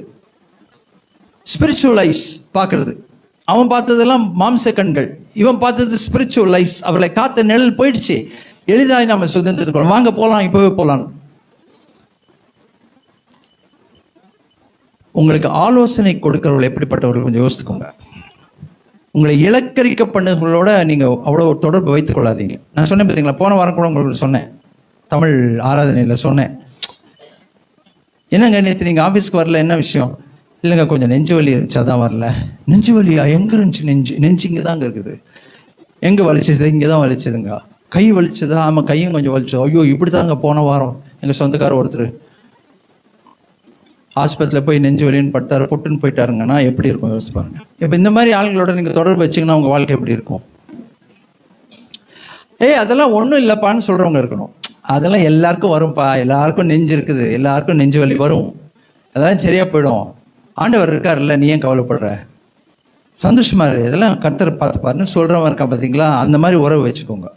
ஸ்பிரிச்சுவலைஸ் பார்க்கறது. அவன் பார்த்ததெல்லாம் மாம்ச கண்கள், இவன் பார்த்தது ஸ்பிரிச்சுவலைஸ். அவர்களை காத்த நிழல் போயிடுச்சு. எளிதாய் நம்ம சுதந்திரம் வாங்க போகலாம், இப்போவே போகலாம். உங்களுக்கு ஆலோசனை கொடுக்கிறவர்கள் எப்படிப்பட்டவர்கள் கொஞ்சம் யோசித்துக்கோங்க. உங்களை இலக்கரிக்க பண்ணவர்களோட நீங்கள் அவ்வளோ தொடர்பு வைத்துக் கொள்ளாதீங்க. நான் சொன்னேன் பார்த்தீங்களா, போன வாரம் கூட உங்களுக்கு சொன்னேன், தமிழ் ஆராதனையில் சொன்னேன். என்னங்க நேற்று நீங்கள் ஆஃபீஸ்க்கு வரல, என்ன விஷயம்? இல்லைங்க கொஞ்சம் நெஞ்சு வலி இருந்துச்சு, அதான் வரல. நெஞ்சு வலியா? எங்கே இருந்துச்சு? நெஞ்சு இங்கே தாங்க இருக்குது. எங்கே வலிச்சது? இங்கே தான் வலிச்சதுங்க. கை வலிச்சதா? ஆமாம், கையும் கொஞ்சம் வலிச்சது. ஐயோ, இப்படி தாங்க போன வாரம் எங்கள் சொந்தக்காரர் ஒருத்தர் ஆஸ்பத்திரியில் போய் நெஞ்சு வலின்னு படுத்தாரு, பொட்டுன்னு போயிட்டாருங்கன்னா எப்படி இருக்கும் யோசிச்சு பாருங்க. இப்போ இந்த மாதிரி ஆளுங்களோட நீங்கள் தொடர்பு வச்சிங்கன்னா உங்கள் வாழ்க்கை எப்படி இருக்கும்? அதெல்லாம் ஒன்றும் இல்லைப்பான்னு சொல்கிறவங்க இருக்கணும். அதெல்லாம் எல்லாருக்கும் வரும்ப்பா, எல்லாருக்கும் நெஞ்சு இருக்குது, எல்லாருக்கும் நெஞ்சு வலி வரும், அதெல்லாம் சரியாக போயிடும். ஆண்டவர் இருக்காருல்ல, நீ ஏன் கவலைப்படுற, சந்தோஷமா இரு, இதெல்லாம் கர்த்தரை பார்த்து பாருன்னு சொல்றவன் இருக்கா பார்த்தீங்களா? அந்த மாதிரி உறவு வச்சுக்கோங்க.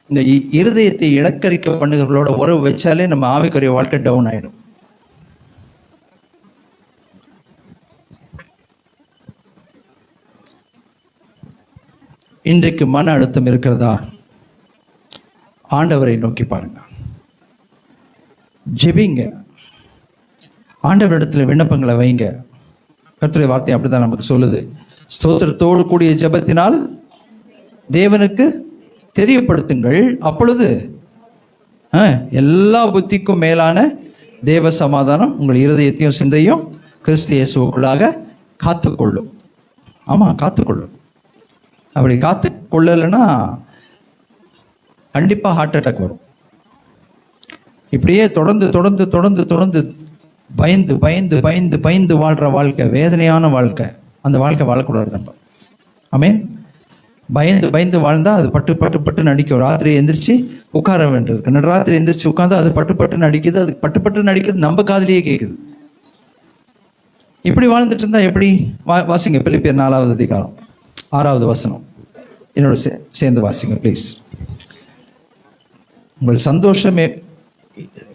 இந்த இருதயத்தை இலக்கரிக்க பண்ணுகிறவர்களோட உறவு வச்சாலே நம்ம ஆவிக்குரிய வாழ்க்கை டவுன் ஆயிடும். இன்றைக்கு மன அழுத்தம் இருக்கிறதா? ஆண்டவரை நோக்கி பாருங்க, ஜெபிங்க, ஆண்டவரிடத்துல விண்ணப்பங்களை வைங்க. கர்த்தருடைய வார்த்தை அப்படிதான் நமக்கு சொல்லுது. ஸ்தோத்திரத்தோடு கூடிய ஜெபத்தினால் தேவனுக்கு தெரியப்படுத்துங்கள், அப்பொழுது எல்லா புத்திக்கும் மேலான தேவ சமாதானம் உங்கள் இருதயத்தையும் சிந்தையும் கிறிஸ்து இயேசுவுக்குள்ளாக காத்துக்கொள்ளும். ஆமாம், காத்துக்கொள்ளும். அப்படி காத்து கொள்ளலைன்னா கண்டிப்பாக ஹார்ட் அட்டாக் வரும். இப்படியே தொடர்ந்து தொடர்ந்து தொடர்ந்து தொடர்ந்து பயந்து பயந்து பயந்து பயந்து வாழ்கிற வாழ்க்கை வேதனையான வாழ்க்கை. அந்த வாழ்க்கை வாழக்கூடாது நம்ம. ஆமேன். பயந்து பயந்து வாழ்ந்தால் அது பட்டு பட்டு பட்டு நடிக்கும். ராத்திரி எந்திரிச்சு உட்கார வேண்டியிருக்கு, நடுராத்திரி எந்திரிச்சு உட்காந்து அது பட்டு பட்டு நடிக்குது. அது பட்டு பட்டு நடிக்கிறது நம்ம காதுலயே கேட்குது. இப்படி வாழ்ந்துட்டு இருந்தா எப்படி? வாசிங்க பிலிப்பியர் 4வது அதிகாரம் 6வது வசனம். என்னோட சேர்ந்து வாசிங்க ப்ளீஸ். உங்கள் சந்தோஷமே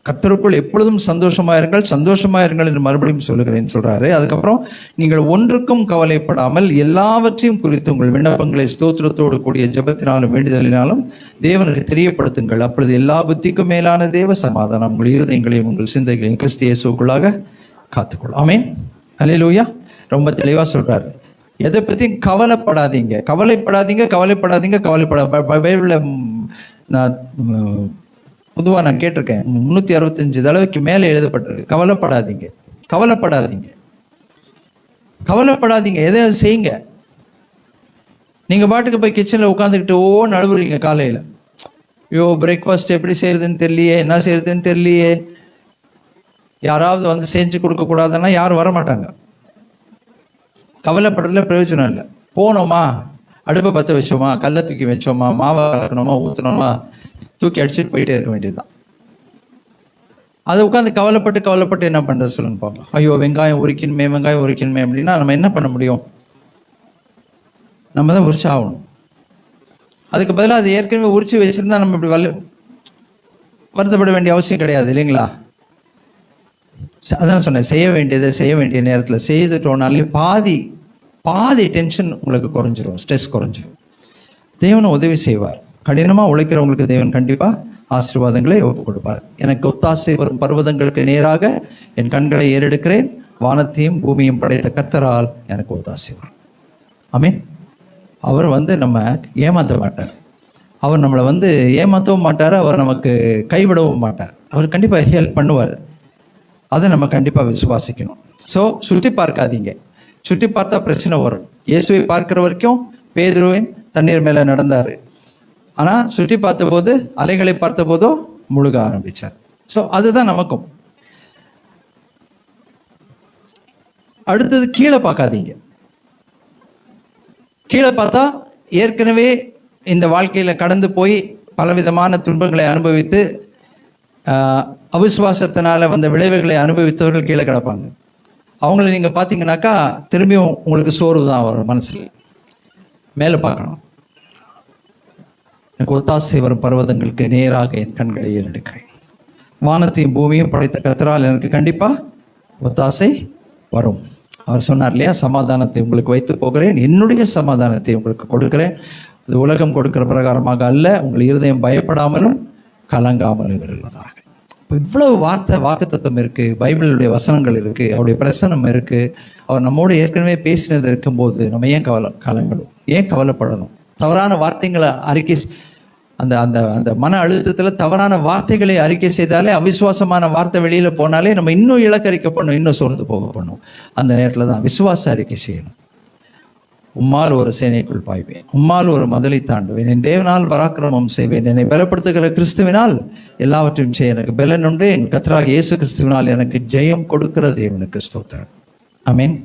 கர்த்தருக்குள் எப்பொழுதும் சந்தோஷமாயிருங்கள், சந்தோஷமாயிருங்கள் என்று மறுபடியும் சொல்லுகிறேன்னு சொல்றாரு. அதுக்கப்புறம் நீங்கள் ஒன்றுக்கும் கவலைப்படாமல் எல்லாவற்றையும் குறித்து உங்கள் விண்ணப்பங்களை ஸ்தோத்திரத்தோடு கூடிய ஜெபத்தினாலும் வேண்டுதலினாலும் தேவனுக்கு தெரியப்படுத்துங்கள், அப்பொழுது எல்லா புத்திக்கும் மேலான தேவ சமாதானம் உங்கள் இருதயங்களையும் உங்கள் சிந்தைகளையும் கிறிஸ்து இயேசுவுக்குள்ளாக காத்துக்கொள்ளும். ஆமென். அல்லேலூயா. ரொம்ப தெளிவா சொல்றாரு. எதை பற்றியும் கவலைப்படாதீங்க, கவலைப்படாதீங்க, கவலைப்படாதீங்க, பைபிளில் நான் பொதுவாக நான் கேட்டிருக்கேன், 365 தடவைக்கு மேலே எழுதப்பட்டிருக்கு. கவலைப்படாதீங்க, கவலைப்படாதீங்க, கவலைப்படாதீங்க. எதையாவது செய்யுங்க. நீங்கள் பாட்டுக்கு போய் கிச்சனில் உட்காந்துக்கிட்டு நழுவுறீங்க காலையில். ஐயோ பிரேக்ஃபாஸ்ட் எப்படி செய்யறதுன்னு தெரியலையே, என்ன செய்யறதுன்னு தெரியலையே. யாராவது வந்து செஞ்சு கொடுக்கக்கூடாதுன்னா யாரும் வரமாட்டாங்க. கவலைப்படுறதுல பிரயோஜனம் இல்லை. போனோமா, அடுப்பை பற்ற வச்சோமா, கல்லை தூக்கி வச்சோமா, மாவை கலக்கணுமா, ஊற்றணுமா, தூக்கி அடிச்சுட்டு போயிட்டே இருக்க வேண்டியதுதான். அதை உட்காந்து கவலைப்பட்டு கவலைப்பட்டு என்ன பண்ணுறது சொல்லுங்க பார்க்கலாம். ஐயோ வெங்காயம் உரிக்கணுமே, வெங்காயம் உரிக்கணுமே அப்படின்னா நம்ம என்ன பண்ண முடியும்? நம்ம தான் உரிச்சு ஆகணும். அதுக்கு பதிலாக அது ஏற்கனவே உரிச்சு வச்சிருந்தா நம்ம இப்படி வருத்தப்பட வேண்டிய அவசியம் கிடையாது, இல்லைங்களா? அதான் சொன்னேன், செய்ய வேண்டியதை செய்ய வேண்டிய நேரத்தில் செய்துட்டோம்னாலே பாதி டென்ஷன் உங்களுக்கு குறைஞ்சிரும், ஸ்ட்ரெஸ் குறைஞ்சிரும். தேவனை உதவி செய்வார். கடினமாக உழைக்கிறவங்களுக்கு தேவன் கண்டிப்பாக ஆசீர்வாதங்களை ஒப்புக் கொடுப்பார். எனக்கு ஒத்தாசை வரும் பர்வதங்களுக்கு நேராக என் கண்களை ஏறெடுக்கிறேன், வானத்தையும் பூமியும் படைத்த கர்த்தரால் எனக்கு ஒத்தாசை வரும். ஆமீன். அவர் நம்ம ஏமாற்ற மாட்டார். அவர் நம்மளை ஏமாற்றவும் மாட்டார். அவர் நமக்கு கைவிடவும் மாட்டார். அவர் கண்டிப்பாக ஹெல்ப் பண்ணுவார். அதை நம்ம கண்டிப்பாக விசுவாசிக்கணும். ஸோ சுற்றி பார்க்காதீங்க. சுற்றி பார்த்தா பிரச்சனை வரும். இயேசுவை பார்க்கிற வரைக்கும் பேதுருவின் தண்ணீர் மேலே நடந்தார். ஆனால் சுற்றி பார்த்த போது, அலைகளை பார்த்த போதோ முழுக ஆரம்பித்தார். ஸோ அதுதான் நமக்கும். அடுத்தது கீழே பார்க்காதீங்க. கீழே பார்த்தா ஏற்கனவே இந்த வாழ்க்கையில் கடந்து போய் பலவிதமான துன்பங்களை அனுபவித்து அவிசுவாசத்தினால வந்த விளைவுகளை அனுபவித்தவர்கள் கீழே கிடப்பாங்க. அவங்கள நீங்கள் பார்த்தீங்கன்னாக்கா திரும்பியும் உங்களுக்கு சோர்வு தான் வரும் மனசில். மேலே பார்க்கணும். எனக்கு ஒத்தாசை வரும் பர்வதங்களுக்கு நேராக என் கண்களை ஏறெடுக்கிறேன், வானத்தையும் பூமியும் படைத்த கர்த்தரால் எனக்கு கண்டிப்பாக ஒத்தாசை வரும். அவர் சொன்னார் இல்லையா, சமாதானத்தை உங்களுக்கு வைத்து போகிறேன், என்னுடைய சமாதானத்தை உங்களுக்கு கொடுக்கிறேன், அது உலகம் கொடுக்கிற பிரகாரமாக அல்ல, உங்கள் இருதயம் பயப்படாமலும் கலங்காமலும் இருப்பதாக. இவ்வளவு வாக்குத்தத்தம் இருக்குது, பைபிளுடைய வசனங்கள் இருக்குது, அவருடைய பிரசனம் இருக்குது. அவர் நம்மோடு ஏற்கனவே பேசினது இருக்கும்போது நம்ம ஏன் கலங்கணும், ஏன் கவலைப்படணும்? தவறான வார்த்தைகளை அறிக்கை, அந்த அந்த அந்த மன அழுத்தத்தில் தவறான வார்த்தைகளை அறிக்கை செய்தாலே, அவிசுவாசமான வார்த்தை வெளியில் போனாலே நம்ம இன்னும் இலக்கரிக்கப்படணும், இன்னும் சோர்ந்து போக பண்ணும். அந்த நேரத்தில் தான் விசுவாச அறிக்கை செய்யணும். உம்மால் ஒரு சேனைக்குள் பாய்வேன், உம்மால் ஒரு மதிலை தாண்டுவேன், என் தேவனால் பராக்கிரமம் செய்வேன், என்னை பலப்படுத்துகிற கிறிஸ்துவினால் எல்லாவற்றையும் செய்ய எனக்கு பலன் உண்டு, என் கர்த்தராகிய இயேசு கிறிஸ்துவினால் எனக்கு ஜெயம் கொடுக்கிற தேவனுக்கு ஸ்தோத்திரம். ஆமென்.